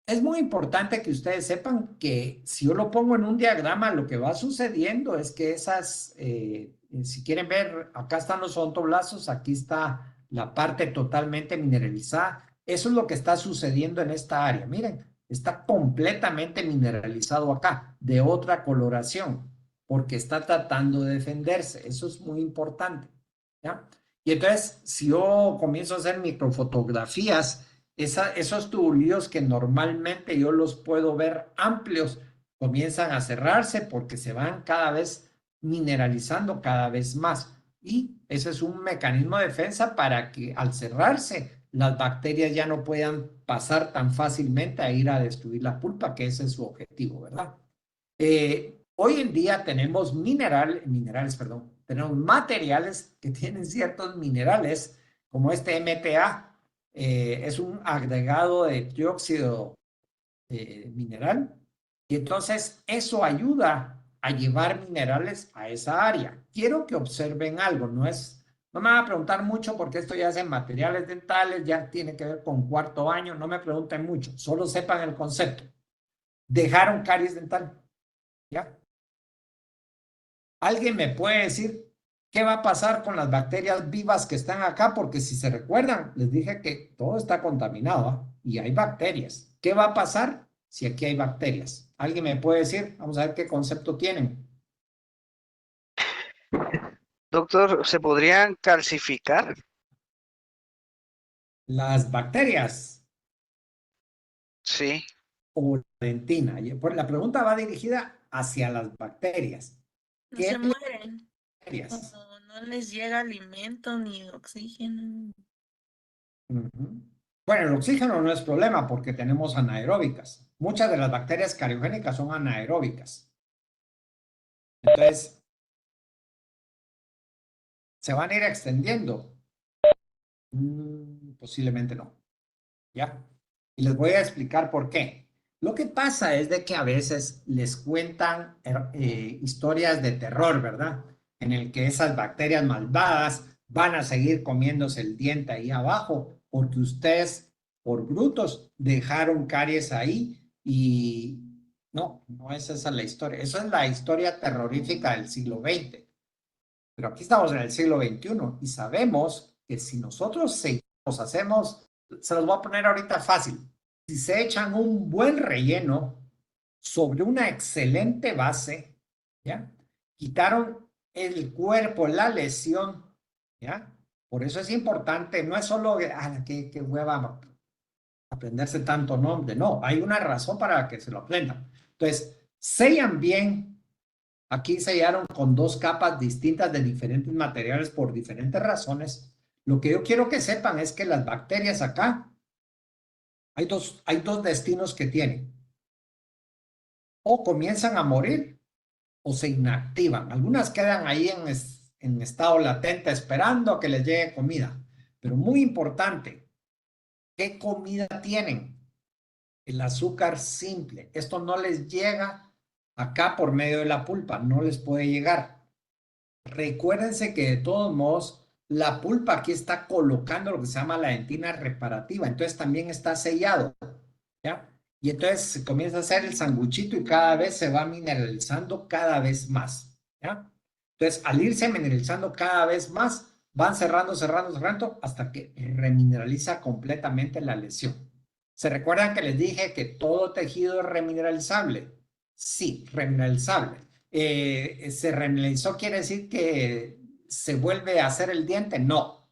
Speaker 1: es muy importante que ustedes sepan que si yo lo pongo en un diagrama, lo que va sucediendo es que si quieren ver, acá están los odontoblastos, aquí está la parte totalmente mineralizada. Eso es lo que está sucediendo en esta área. Miren, está completamente mineralizado acá, de otra coloración, porque está tratando de defenderse. Eso es muy importante. ¿Ya? Y entonces, si yo comienzo a hacer microfotografías, esos tubulillos que normalmente yo los puedo ver amplios, comienzan a cerrarse porque se van cada vez mineralizando cada vez más. Y ese es un mecanismo de defensa para que al cerrarse las bacterias ya no puedan pasar tan fácilmente a ir a destruir la pulpa, que ese es su objetivo, ¿verdad? Hoy en día tenemos tenemos materiales que tienen ciertos minerales, como este MTA, es un agregado de trióxido mineral, y entonces eso ayuda a llevar minerales a esa área. Quiero que observen algo, no me van a preguntar mucho porque esto ya es en materiales dentales, ya tiene que ver con cuarto año, no me pregunten mucho, solo sepan el concepto. Dejaron caries dental, ¿ya? ¿Alguien me puede decir qué va a pasar con las bacterias vivas que están acá? Porque si se recuerdan, les dije que todo está contaminado, ¿ah? Y hay bacterias. ¿Qué va a pasar si aquí hay bacterias? ¿Alguien me puede decir? Vamos a ver qué concepto tienen.
Speaker 3: Doctor, ¿se podrían calcificar?
Speaker 1: Las bacterias
Speaker 3: Sí.
Speaker 1: o la dentina. La pregunta va dirigida hacia las bacterias.
Speaker 2: No
Speaker 1: ¿Qué
Speaker 2: se mueren.
Speaker 1: bacterias?
Speaker 4: No les llega alimento ni oxígeno.
Speaker 1: Ujú. Bueno, el oxígeno no es problema porque tenemos anaeróbicas. Muchas de las bacterias cariogénicas son anaeróbicas. Entonces, ¿se van a ir extendiendo? Posiblemente no. ¿Ya? Y les voy a explicar por qué. Lo que pasa es de que a veces les cuentan historias de terror, ¿verdad? En el que esas bacterias malvadas van a seguir comiéndose el diente ahí abajo porque ustedes, por brutos, dejaron caries ahí y no, no es esa la historia. Eso es la historia terrorífica del siglo XX. Pero aquí estamos en el siglo XXI y sabemos que si nosotros seguimos, hacemos, se los voy a poner ahorita fácil, si se echan un buen relleno sobre una excelente base, ¿ya? Quitaron el cuerpo, la lesión, ¿ya? Por eso es importante, no es solo, qué hueva aprenderse tanto nombre, no, hay una razón para que se lo aprendan. Entonces, sellan bien. Aquí sellaron con dos capas distintas de diferentes materiales por diferentes razones. Lo que yo quiero que sepan es que las bacterias acá, hay dos destinos que tienen. O comienzan a morir o se inactivan. Algunas quedan ahí en estado latente esperando a que les llegue comida. Pero muy importante, ¿qué comida tienen? El azúcar simple. Esto no les llega acá por medio de la pulpa, no les puede llegar. Recuérdense que de todos modos, la pulpa aquí está colocando lo que se llama la dentina reparativa, entonces también está sellado, ¿ya? Y entonces se comienza a hacer el sanguchito y cada vez se va mineralizando cada vez más, ¿ya? Entonces, al irse mineralizando cada vez más, van cerrando, hasta que remineraliza completamente la lesión. ¿Se recuerdan que les dije que todo tejido es remineralizable? Sí, remineralizable. ¿Se remineralizó quiere decir que se vuelve a hacer el diente? No.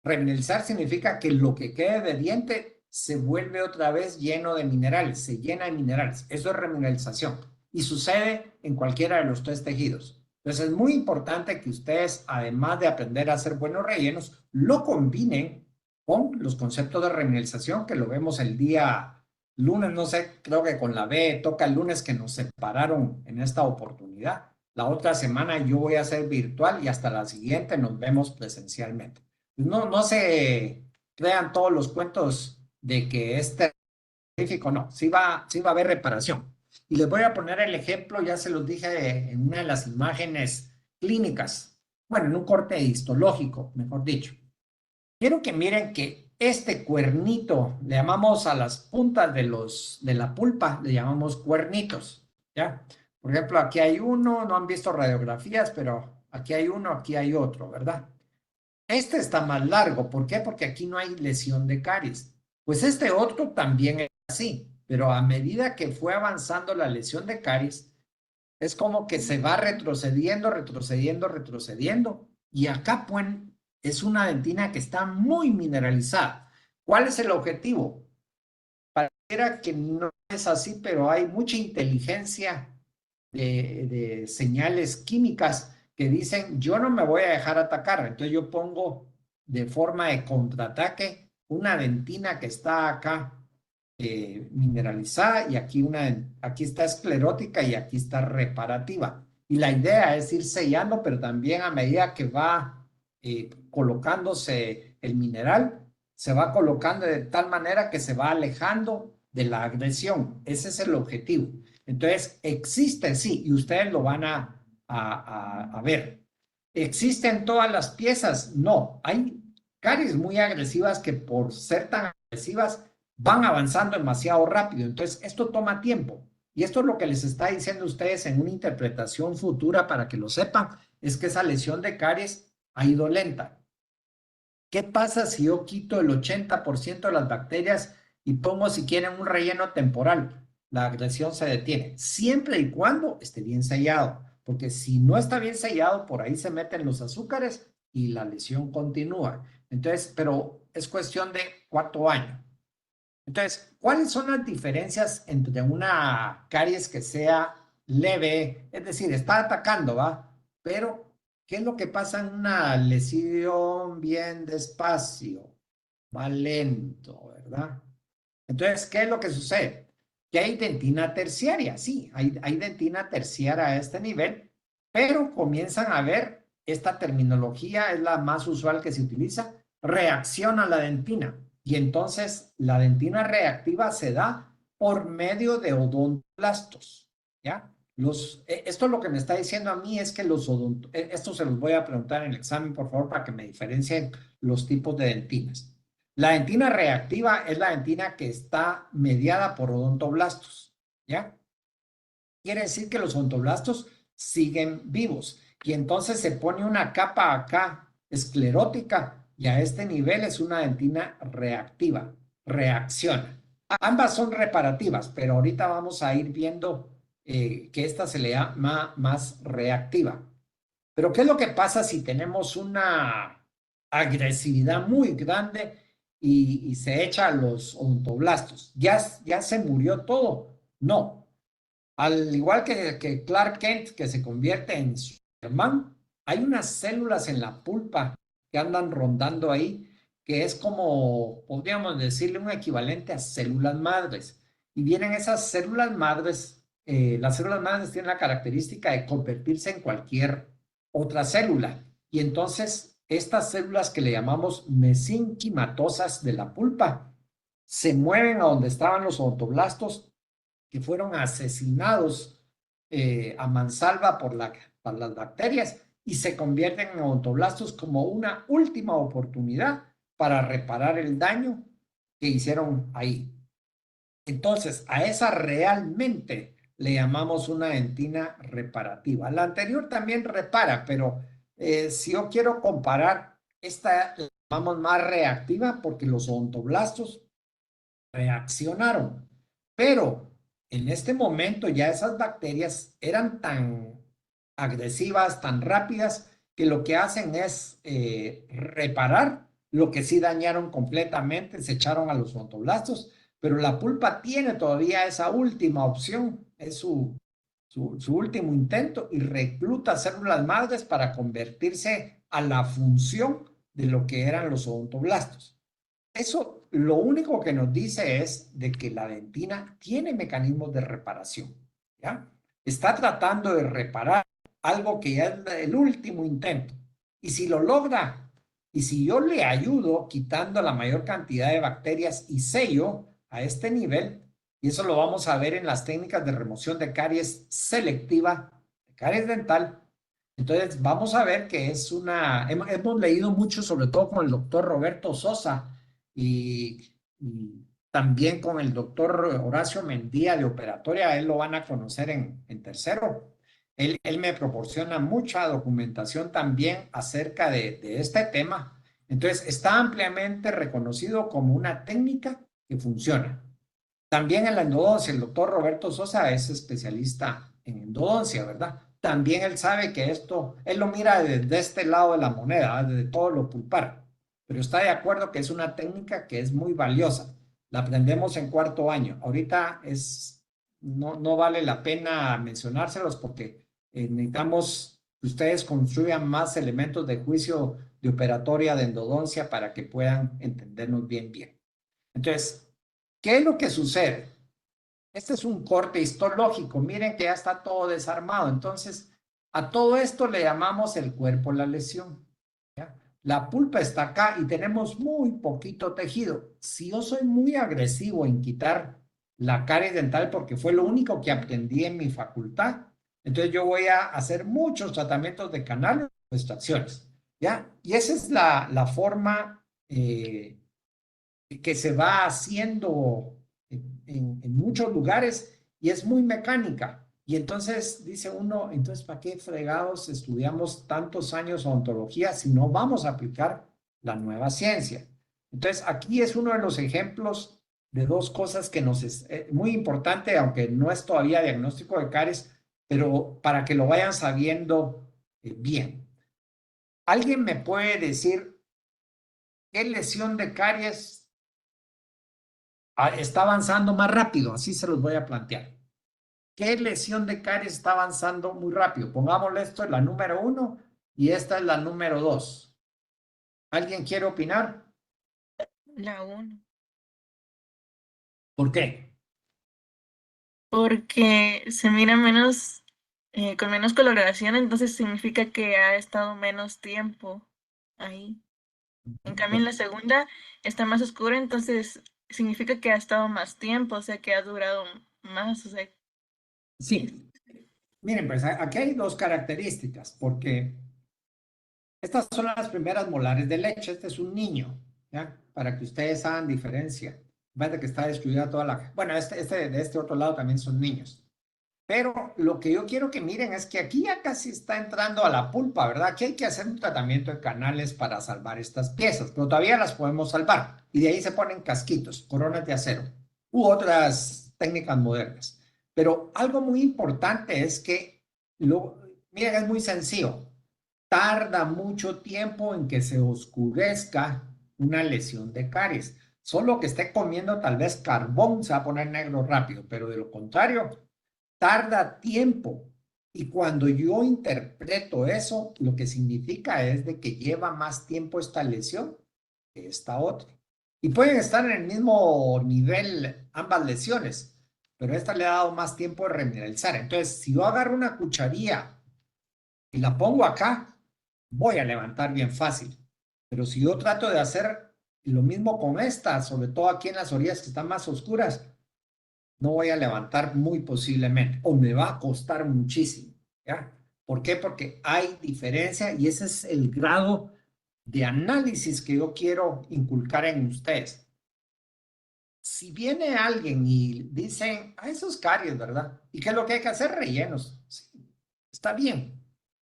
Speaker 1: Remineralizar significa que lo que quede de diente se vuelve otra vez lleno de minerales, se llena de minerales. Eso es remineralización y sucede en cualquiera de los tres tejidos. Entonces es muy importante que ustedes, además de aprender a hacer buenos rellenos, lo combinen con los conceptos de remineralización que lo vemos el día lunes, no sé, creo que con la B toca el lunes que nos separaron en esta oportunidad. La otra semana yo voy a hacer virtual y hasta la siguiente nos vemos presencialmente. No se crean todos los cuentos de que es terrorífico, no, sí va a haber reparación. Y les voy a poner el ejemplo, ya se los dije en una de las imágenes clínicas, bueno, en un corte histológico, mejor dicho. Quiero que miren que este cuernito, le llamamos a las puntas de la pulpa, le llamamos cuernitos, ¿ya? Por ejemplo, aquí hay uno, no han visto radiografías, pero aquí hay uno, aquí hay otro, ¿verdad? Este está más largo, ¿por qué? Porque aquí no hay lesión de caries. Pues este otro también es así, pero a medida que fue avanzando la lesión de caries, es como que se va retrocediendo. Y acá, pues, es una dentina que está muy mineralizada. ¿Cuál es el objetivo? Pareciera que no es así, pero hay mucha inteligencia de señales químicas que dicen, yo no me voy a dejar atacar. Entonces yo pongo de forma de contraataque una dentina que está acá mineralizada y aquí está esclerótica y aquí está reparativa. Y la idea es ir sellando, pero también a medida que va colocándose el mineral, se va colocando de tal manera que se va alejando de la agresión. Ese es el objetivo. Entonces, existe, sí, y ustedes lo van a ver. ¿Existen todas las piezas? No, hay caries muy agresivas que por ser tan agresivas van avanzando demasiado rápido. Entonces, esto toma tiempo. Y esto es lo que les está diciendo a ustedes en una interpretación futura para que lo sepan, es que esa lesión de caries ha ido lenta. ¿Qué pasa si yo quito el 80% de las bacterias y pongo, si quieren, un relleno temporal? La agresión se detiene, siempre y cuando esté bien sellado, porque si no está bien sellado, por ahí se meten los azúcares y la lesión continúa. Entonces, pero es cuestión de cuarto año. Entonces, ¿cuáles son las diferencias entre una caries que sea leve? Es decir, está atacando, ¿va? Pero ¿Qué es lo que pasa en una lesión bien despacio? Va lento, ¿verdad? Entonces, ¿qué es lo que sucede? Que hay dentina terciaria, sí, hay dentina terciaria a este nivel, pero comienzan a ver, esta terminología es la más usual que se utiliza, reacciona a la dentina. Y entonces la dentina reactiva se da por medio de odontoblastos, ¿ya? Esto lo que me está diciendo a mí es que esto se los voy a preguntar en el examen, por favor, para que me diferencien los tipos de dentinas. La dentina reactiva es la dentina que está mediada por odontoblastos, ¿ya? Quiere decir que los odontoblastos siguen vivos y entonces se pone una capa acá esclerótica y a este nivel es una dentina reactiva, reacciona. Ambas son reparativas, pero ahorita vamos a ir viendo que esta se le llama más reactiva. Pero ¿qué es lo que pasa si tenemos una agresividad muy grande y se echa a los odontoblastos? ¿Ya se murió todo? No. Al igual que Clark Kent, que se convierte en Superman, hay unas células en la pulpa que andan rondando ahí, que es como, podríamos decirle, un equivalente a células madres. Y vienen esas células madres, las células madres tienen la característica de convertirse en cualquier otra célula. Y entonces, estas células que le llamamos mesenquimatosas de la pulpa, se mueven a donde estaban los odontoblastos que fueron asesinados a mansalva por las bacterias y se convierten en odontoblastos como una última oportunidad para reparar el daño que hicieron ahí. Entonces, a esa realmente le llamamos una dentina reparativa. La anterior también repara, pero si yo quiero comparar, esta la llamamos más reactiva porque los odontoblastos reaccionaron. Pero en este momento ya esas bacterias eran tan agresivas, tan rápidas, que lo que hacen es reparar lo que sí dañaron completamente, se echaron a los odontoblastos, pero la pulpa tiene todavía esa última opción, es su último intento y recluta células madres para convertirse a la función de lo que eran los odontoblastos. Eso lo único que nos dice es de que la dentina tiene mecanismos de reparación, ¿ya? Está tratando de reparar algo que ya es el último intento. Y si lo logra, y si yo le ayudo quitando la mayor cantidad de bacterias y sello a este nivel, y eso lo vamos a ver en las técnicas de remoción de caries selectiva, de caries dental, entonces vamos a ver que es hemos leído mucho, sobre todo con el doctor Roberto Sosa, y también con el doctor Horacio Mendía de Operatoria, él lo van a conocer en tercero. Él me proporciona mucha documentación también acerca de este tema. Entonces, está ampliamente reconocido como una técnica que funciona. También en la endodoncia, el doctor Roberto Sosa es especialista en endodoncia, ¿verdad? También él sabe que él lo mira desde este lado de la moneda, desde todo lo pulpar, pero está de acuerdo que es una técnica que es muy valiosa. La aprendemos en cuarto año. Ahorita no vale la pena mencionárselos porque necesitamos que ustedes construyan más elementos de juicio de operatoria de endodoncia para que puedan entendernos bien. Entonces, ¿qué es lo que sucede? Este es un corte histológico. Miren que ya está todo desarmado. Entonces, a todo esto le llamamos el cuerpo la lesión, ¿ya? La pulpa está acá y tenemos muy poquito tejido. Si yo soy muy agresivo en quitar la caries dental porque fue lo único que aprendí en mi facultad, entonces yo voy a hacer muchos tratamientos de canales o extracciones, ¿ya? Y esa es la forma que se va haciendo en muchos lugares y es muy mecánica. Y entonces dice uno, entonces, ¿para qué fregados estudiamos tantos años odontología si no vamos a aplicar la nueva ciencia? Entonces, aquí es uno de los ejemplos de dos cosas que nos es muy importante, aunque no es todavía diagnóstico de caries, pero para que lo vayan sabiendo bien. ¿Alguien me puede decir qué lesión de caries está avanzando más rápido? Así se los voy a plantear. ¿Qué lesión de caries está avanzando muy rápido? Pongámosle esto en la número 1 y esta es la número 2. ¿Alguien quiere opinar?
Speaker 4: La 1.
Speaker 1: ¿Por qué?
Speaker 4: Porque se mira menos, con menos coloración, entonces significa que ha estado menos tiempo ahí. En cambio, en la segunda está más oscura, entonces significa que ha estado más tiempo, o sea, que ha durado más, o sea,
Speaker 1: Sí, miren, pues aquí hay dos características, porque estas son las primeras molares de leche. Este es un niño, ¿ya? Para que ustedes hagan diferencia. Vaya que está destruida toda la... Bueno, de este otro lado también son niños. Pero lo que yo quiero que miren es que aquí ya casi está entrando a la pulpa, ¿verdad? Aquí hay que hacer un tratamiento de canales para salvar estas piezas, pero todavía las podemos salvar. Y de ahí se ponen casquitos, coronas de acero, u otras técnicas modernas. Pero algo muy importante es que, miren, es muy sencillo. Tarda mucho tiempo en que se oscurezca una lesión de caries. Solo que esté comiendo tal vez carbón se va a poner negro rápido, pero de lo contrario tarda tiempo. Y cuando yo interpreto eso, lo que significa es de que lleva más tiempo esta lesión que esta otra. Y pueden estar en el mismo nivel ambas lesiones, pero esta le ha dado más tiempo de remineralizar. Entonces, si yo agarro una cucharilla y la pongo acá, voy a levantar bien fácil. Pero si yo trato de hacer lo mismo con esta, sobre todo aquí en las orillas que están más oscuras, no voy a levantar muy posiblemente o me va a costar muchísimo, ¿ya? ¿Por qué? Porque hay diferencia y ese es el grado de análisis que yo quiero inculcar en ustedes. Si viene alguien y dicen, esos caries, ¿verdad? ¿Y qué es lo que hay que hacer? Rellenos. Sí, está bien,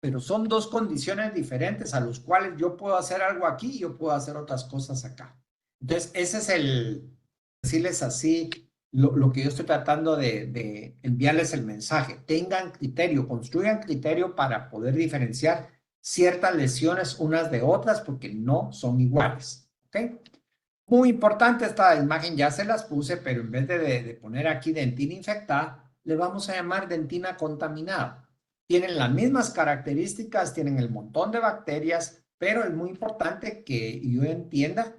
Speaker 1: pero son dos condiciones diferentes a los cuales yo puedo hacer algo aquí y yo puedo hacer otras cosas acá. Entonces, ese es decirles así, lo que yo estoy tratando de enviarles el mensaje. Tengan criterio, construyan criterio para poder diferenciar ciertas lesiones unas de otras porque no son iguales. ¿Ok? Muy importante, esta imagen ya se las puse, pero en vez de poner aquí dentina infectada, le vamos a llamar dentina contaminada. Tienen las mismas características, tienen el montón de bacterias, pero es muy importante que yo entienda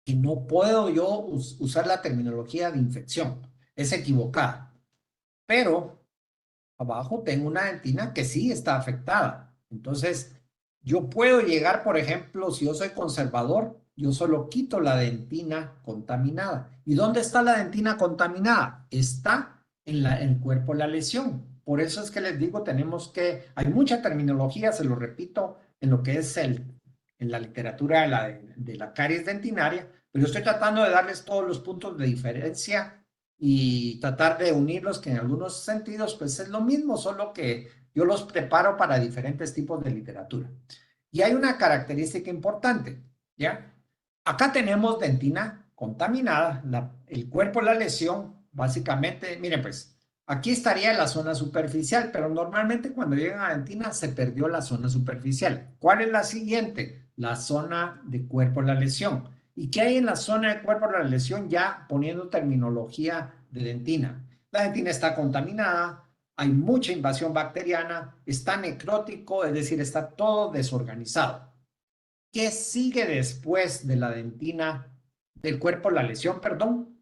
Speaker 1: que no puedo yo usar la terminología de infección. Es equivocada. Pero abajo tengo una dentina que sí está afectada. Entonces, yo puedo llegar, por ejemplo, si yo soy conservador, yo solo quito la dentina contaminada. ¿Y dónde está la dentina contaminada? Está en el cuerpo de la lesión. Por eso es que les digo, hay mucha terminología, se lo repito, en lo que es en la literatura de la caries dentinaria, pero yo estoy tratando de darles todos los puntos de diferencia y tratar de unirlos, que en algunos sentidos pues es lo mismo, solo que yo los preparo para diferentes tipos de literatura. Y hay una característica importante, ¿ya? Acá tenemos dentina contaminada, el cuerpo de la lesión, básicamente, miren pues, aquí estaría la zona superficial, pero normalmente cuando llegan a dentina se perdió la zona superficial. ¿Cuál es la siguiente? La zona de cuerpo de la lesión. ¿Y qué hay en la zona de cuerpo de la lesión ya poniendo terminología de dentina? La dentina está contaminada, hay mucha invasión bacteriana, está necrótico, es decir, está todo desorganizado. ¿Qué sigue después de la dentina, del cuerpo de la lesión, perdón?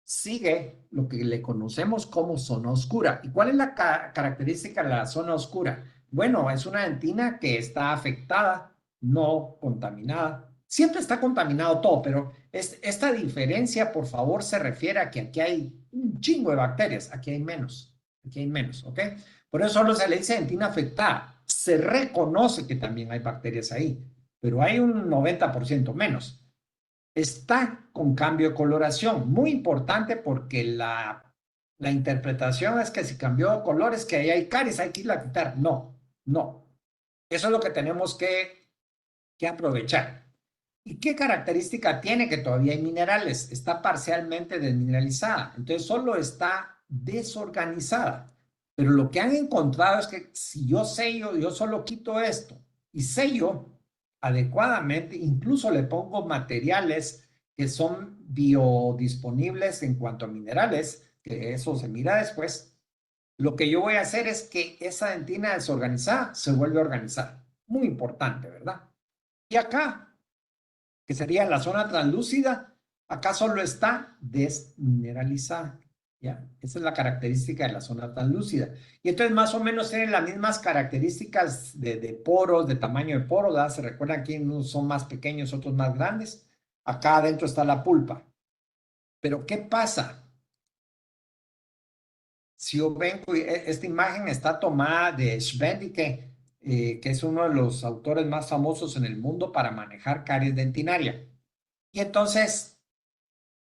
Speaker 1: Sigue lo que le conocemos como zona oscura. ¿Y cuál es la característica de la zona oscura? Bueno, es una dentina que está afectada, no contaminada. Siempre está contaminado todo, pero esta diferencia, por favor, se refiere a que aquí hay un chingo de bacterias, aquí hay menos, ¿ok? Por eso solo se le dice dentina afectada. Se reconoce que también hay bacterias ahí, pero hay un 90% menos. Está con cambio de coloración, muy importante porque la interpretación es que si cambió de color es que ahí hay caries, hay que irla a quitar. No, no. Eso es lo que tenemos que aprovechar. ¿Y qué característica tiene? Que todavía hay minerales, está parcialmente desmineralizada, entonces solo está desorganizada. Pero lo que han encontrado es que si yo sello, yo solo quito esto y sello adecuadamente, incluso le pongo materiales que son biodisponibles en cuanto a minerales, que eso se mira después, lo que yo voy a hacer es que esa dentina desorganizada se vuelve a organizar. Muy importante, ¿verdad? Y acá, que sería la zona translúcida, acá solo está desmineralizada. ¿Ya? Esa es la característica de la zona translúcida. Y entonces más o menos tienen las mismas características de poros, de tamaño de poros, ¿verdad? Se recuerdan que unos son más pequeños, otros más grandes. Acá adentro está la pulpa. Pero ¿qué pasa? Si yo vengo, esta imagen está tomada de Schwendike, que es uno de los autores más famosos en el mundo para manejar caries dentinaria. Y entonces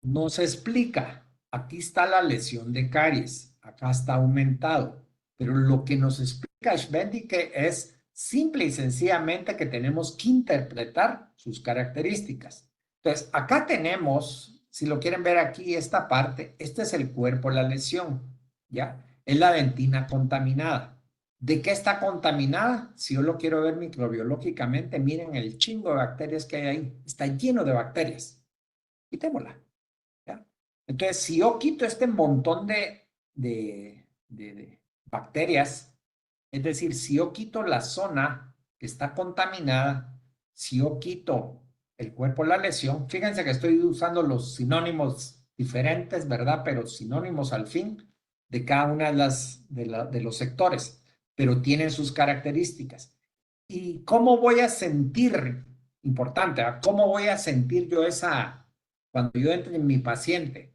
Speaker 1: nos explica, aquí está la lesión de caries, acá está aumentado, pero lo que nos explica Schwendike es simple y sencillamente que tenemos que interpretar sus características. Entonces, acá tenemos, si lo quieren ver aquí, esta parte, este es el cuerpo, la lesión, ¿ya? Es la dentina contaminada. ¿De qué está contaminada? Si yo lo quiero ver microbiológicamente, miren el chingo de bacterias que hay ahí. Está lleno de bacterias. Quitémosla. ¿Ya? Entonces, si yo quito este montón de bacterias, es decir, si yo quito la zona que está contaminada, si yo quito el cuerpo, la lesión, fíjense que estoy usando los sinónimos diferentes, ¿verdad? Pero sinónimos al fin de cada una de los sectores, pero tienen sus características. ¿Y cómo voy a sentir? Importante, ¿verdad? ¿Cómo voy a sentir yo cuando yo entre en mi paciente?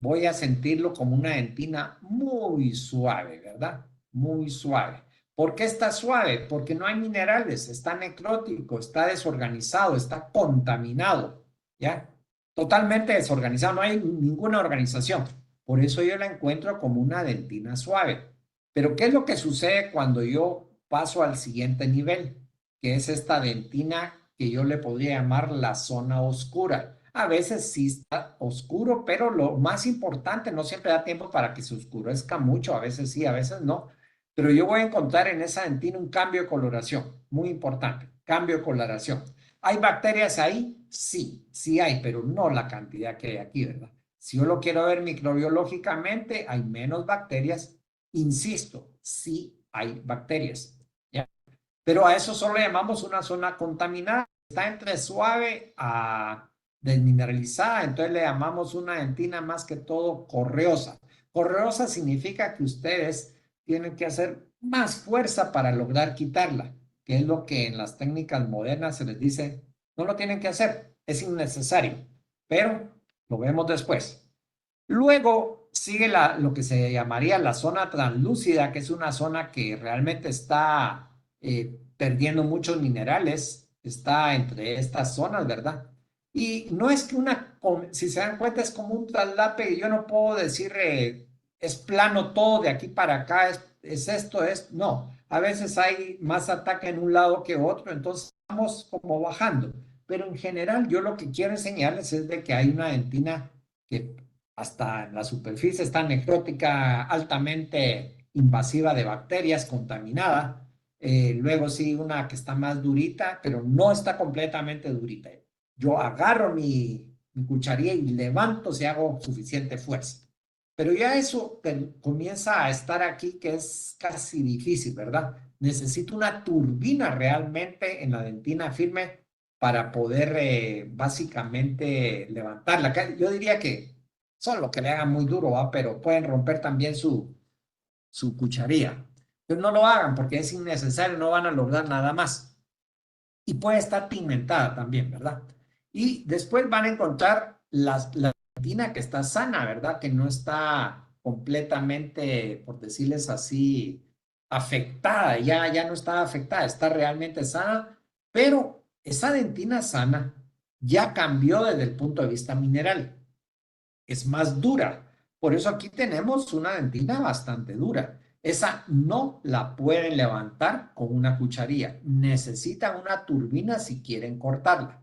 Speaker 1: Voy a sentirlo como una dentina muy suave, ¿verdad? Muy suave. ¿Por qué está suave? Porque no hay minerales, está necrótico, está desorganizado, está contaminado, ¿ya? Totalmente desorganizado, no hay ninguna organización. Por eso yo la encuentro como una dentina suave. Pero ¿qué es lo que sucede cuando yo paso al siguiente nivel? Que es esta dentina que yo le podría llamar la zona oscura. A veces sí está oscuro, pero lo más importante, no siempre da tiempo para que se oscurezca mucho, a veces sí, a veces no. Pero yo voy a encontrar en esa dentina un cambio de coloración, muy importante, cambio de coloración. ¿Hay bacterias ahí? Sí, sí hay, pero no la cantidad que hay aquí, ¿verdad? Si yo lo quiero ver microbiológicamente, hay menos bacterias. Insisto, sí hay bacterias, ¿ya? Pero a eso solo le llamamos una zona contaminada. Está entre suave a desmineralizada, entonces le llamamos una dentina más que todo correosa. Correosa significa que ustedes tienen que hacer más fuerza para lograr quitarla, que es lo que en las técnicas modernas se les dice, no lo tienen que hacer, es innecesario, pero lo vemos después. Luego sigue lo que se llamaría la zona translúcida, que es una zona que realmente está perdiendo muchos minerales, está entre estas zonas, ¿verdad? Y no es que si se dan cuenta, es como un traslape y yo no puedo decir es plano todo de aquí para acá, es esto, no. A veces hay más ataque en un lado que otro, entonces estamos como bajando. Pero en general yo lo que quiero enseñarles es de que hay una dentina que hasta en la superficie está necrótica, altamente invasiva de bacterias, contaminada. Luego sí, una que está más durita, pero no está completamente durita. Yo agarro mi cucharilla y levanto si hago suficiente fuerza. Pero ya eso comienza a estar aquí, que es casi difícil, ¿verdad? Necesito una turbina realmente en la dentina firme para poder básicamente levantarla. Yo diría que solo que le hagan muy duro, ¿va? Pero pueden romper también su cucharilla. Pero no lo hagan porque es innecesario, no van a lograr nada más. Y puede estar pigmentada también, ¿verdad? Y después van a encontrar la dentina que está sana, ¿verdad? Que no está completamente, por decirles así, afectada. Ya no está afectada, está realmente sana, pero esa dentina sana ya cambió desde el punto de vista mineral. Es más dura. Por eso aquí tenemos una dentina bastante dura. Esa no la pueden levantar con una cucharilla. Necesitan una turbina si quieren cortarla.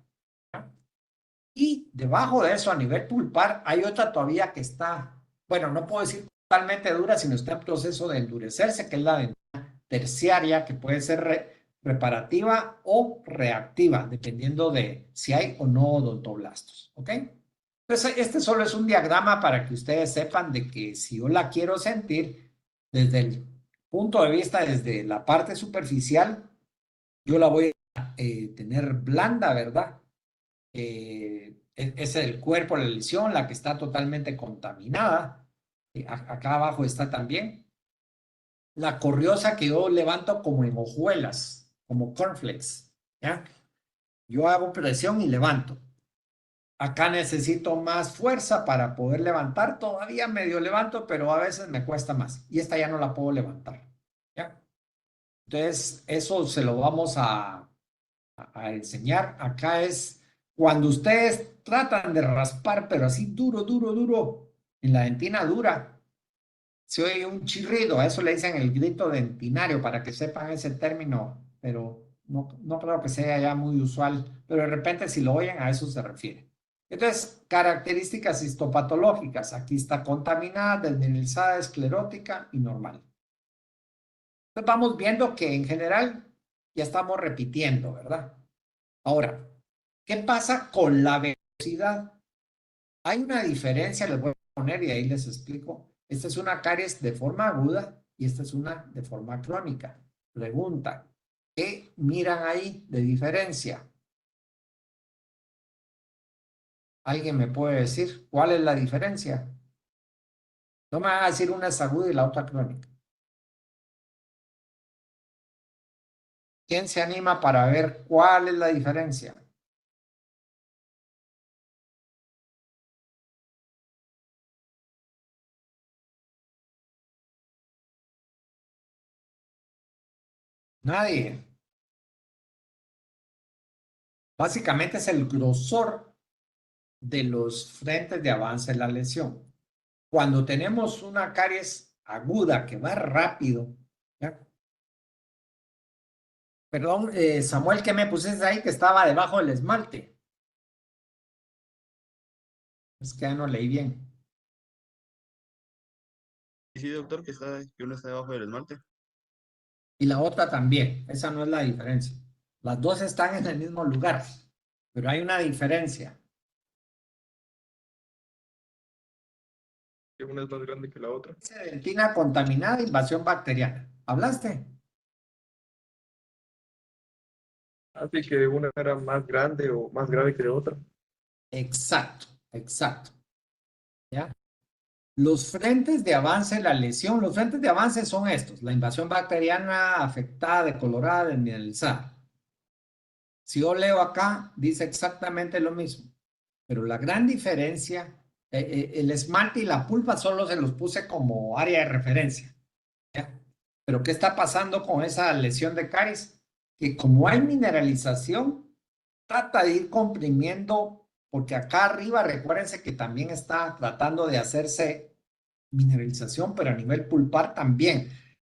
Speaker 1: Y debajo de eso, a nivel pulpar, hay otra todavía que está, bueno, no puedo decir totalmente dura, sino está en proceso de endurecerse, que es la dentina terciaria, que puede ser reparativa o reactiva, dependiendo de si hay o no odontoblastos. ¿Ok? Entonces, este solo es un diagrama para que ustedes sepan de que si yo la quiero sentir desde el punto de vista, desde la parte superficial, yo la voy a tener blanda, ¿verdad? Es el cuerpo, la lesión, la que está totalmente contaminada. Acá abajo está también. La corriosa que yo levanto como en hojuelas, como cornflakes, ¿ya? Yo hago presión y levanto. Acá necesito más fuerza para poder levantar. Todavía medio levanto, pero a veces me cuesta más. Y esta ya no la puedo levantar, ¿ya? Entonces, eso se lo vamos a enseñar. Acá es cuando ustedes tratan de raspar, pero así duro, duro, duro, en la dentina dura, se oye un chirrido. A eso le dicen el grito dentinario, para que sepan ese término, pero no creo que sea ya muy usual. Pero de repente, si lo oyen, a eso se refiere. Entonces, características histopatológicas. Aquí está contaminada, desmineralizada, esclerótica y normal. Entonces, vamos viendo que en general ya estamos repitiendo, ¿verdad? Ahora, ¿qué pasa con la velocidad? Hay una diferencia, les voy a poner y ahí les explico. Esta es una caries de forma aguda y esta es una de forma crónica. Pregunta, ¿qué miran ahí de diferencia? ¿Alguien me puede decir cuál es la diferencia? No me va a decir una es aguda y la otra crónica. ¿Quién se anima para ver cuál es la diferencia? Nadie. Básicamente es el grosor de los frentes de avance de la lesión. Cuando tenemos una caries aguda que va rápido, ¿ya? Perdón, Samuel, ¿qué me pusiste ahí que estaba debajo del esmalte? Es que ya no leí bien.
Speaker 5: Sí, doctor, que uno está debajo del esmalte.
Speaker 1: Y la otra también, esa no es la diferencia. Las dos están en el mismo lugar, pero hay una diferencia.
Speaker 6: Que una es más grande que la otra.
Speaker 1: Dentina contaminada, invasión bacteriana. ¿Hablaste?
Speaker 6: Así que una era más grande o más grave que la otra.
Speaker 1: Exacto, exacto. ¿Ya? Los frentes de avance de la lesión, los frentes de avance son estos: la invasión bacteriana afectada, decolorada, desmineralizada. Si yo leo acá, dice exactamente lo mismo, pero la gran diferencia, el esmalte y la pulpa solo se los puse como área de referencia, ¿ya? Pero ¿qué está pasando con esa lesión de caries? Que como hay mineralización, trata de ir comprimiendo, porque acá arriba, recuérdense que también está tratando de hacerse mineralización, pero a nivel pulpar también.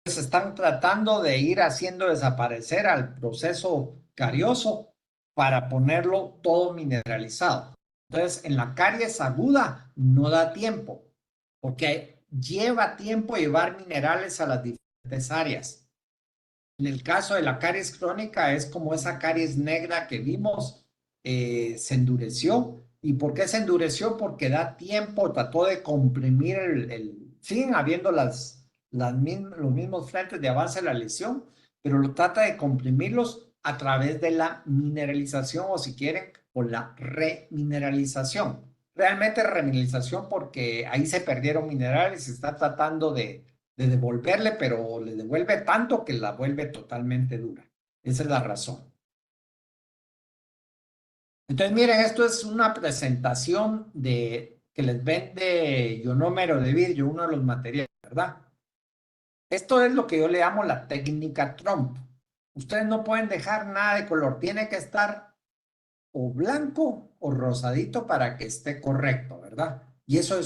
Speaker 1: Entonces están tratando de ir haciendo desaparecer al proceso carioso para ponerlo todo mineralizado. Entonces, en la caries aguda no da tiempo, porque lleva tiempo llevar minerales a las diferentes áreas. En el caso de la caries crónica es como esa caries negra que vimos, se endureció. ¿Y por qué se endureció? Porque da tiempo, trató de comprimir siguen habiendo los mismos frentes de avance de la lesión, pero lo trata de comprimirlos a través de la mineralización, o si quieren, o la remineralización. Realmente remineralización porque ahí se perdieron minerales y se está tratando de devolverle, pero le devuelve tanto que la vuelve totalmente dura. Esa es la razón. Entonces, miren, esto es una presentación que les vende ionómero de vidrio, uno de los materiales, ¿verdad? Esto es lo que yo le llamo la técnica Trump. Ustedes no pueden dejar nada de color, tiene que estar o blanco o rosadito para que esté correcto, ¿verdad? Y eso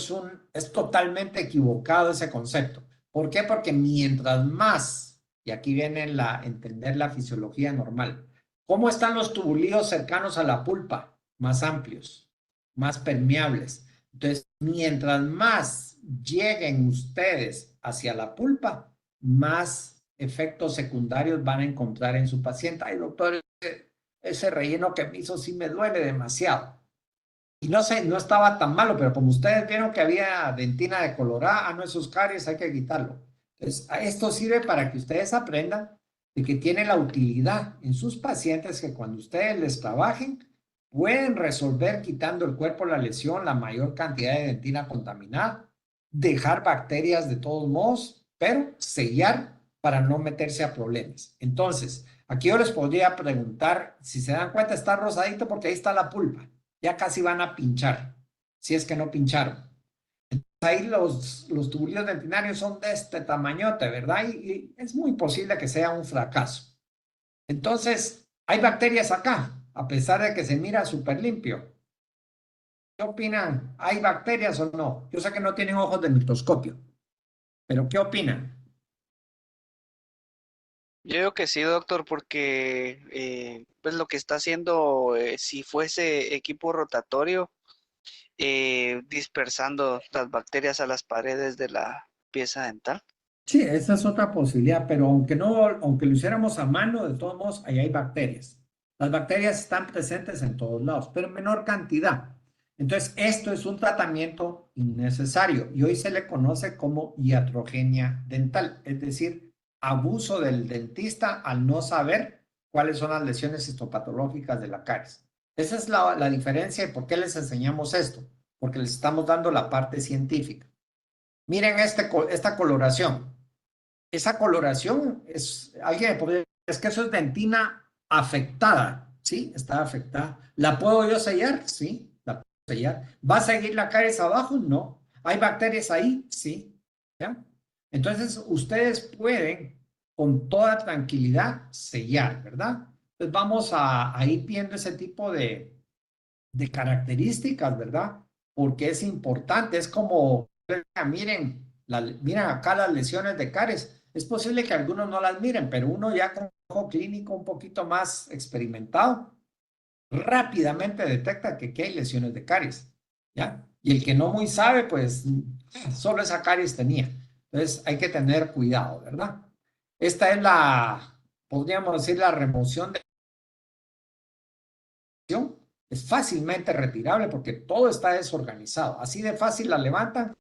Speaker 1: es totalmente equivocado ese concepto. ¿Por qué? Porque mientras más, y aquí viene entender la fisiología normal, ¿cómo están los tubulíos cercanos a la pulpa? Más amplios, más permeables. Entonces, mientras más lleguen ustedes hacia la pulpa, más efectos secundarios van a encontrar en su paciente. Ay, doctor, ese relleno que me hizo sí me duele demasiado. Y no sé, no estaba tan malo, pero como ustedes vieron que había dentina decolorada, no, esos caries hay que quitarlo. Entonces, esto sirve para que ustedes aprendan de que tiene la utilidad en sus pacientes que cuando ustedes les trabajen, pueden resolver quitando el cuerpo la lesión, la mayor cantidad de dentina contaminada, dejar bacterias de todos modos, pero sellar para no meterse a problemas. Entonces, aquí yo les podría preguntar, si se dan cuenta, está rosadito porque ahí está la pulpa. Ya casi van a pinchar, si es que no pincharon. Ahí los tubulitos dentinarios son de este tamañote, ¿verdad? Y es muy posible que sea un fracaso. Entonces, hay bacterias acá, a pesar de que se mira súper limpio. ¿Qué opinan? ¿Hay bacterias o no? Yo sé que no tienen ojos de microscopio, pero ¿qué opinan?
Speaker 3: Yo digo que sí, doctor, porque pues lo que está haciendo, si fuese equipo rotatorio, dispersando las bacterias a las paredes de la pieza dental.
Speaker 1: Sí, esa es otra posibilidad, pero aunque lo hiciéramos a mano, de todos modos, ahí hay bacterias. Las bacterias están presentes en todos lados, pero en menor cantidad. Entonces, esto es un tratamiento innecesario y hoy se le conoce como iatrogenia dental, es decir, abuso del dentista al no saber cuáles son las lesiones histopatológicas de la caries. Esa es la diferencia y por qué les enseñamos esto, porque les estamos dando la parte científica. Miren esta coloración. Esa coloración alguien podría decir, es que eso es dentina afectada, ¿sí? Está afectada. ¿La puedo yo sellar? Sí, la puedo sellar. ¿Va a seguir la caries abajo? No. ¿Hay bacterias ahí? Sí. ¿Ya? Entonces, ustedes pueden con toda tranquilidad sellar, ¿verdad? Entonces, vamos a ir viendo ese tipo de características, ¿verdad? Porque es importante, es como, miren, miren acá las lesiones de caries. Es posible que algunos no las miren, pero uno ya con ojo clínico un poquito más experimentado, rápidamente detecta que aquí hay lesiones de caries, ¿ya? Y el que no muy sabe, pues solo esa caries tenía. Entonces hay que tener cuidado, ¿verdad? Esta es podríamos decir, la remoción de es fácilmente retirable porque todo está desorganizado. Así de fácil la levantan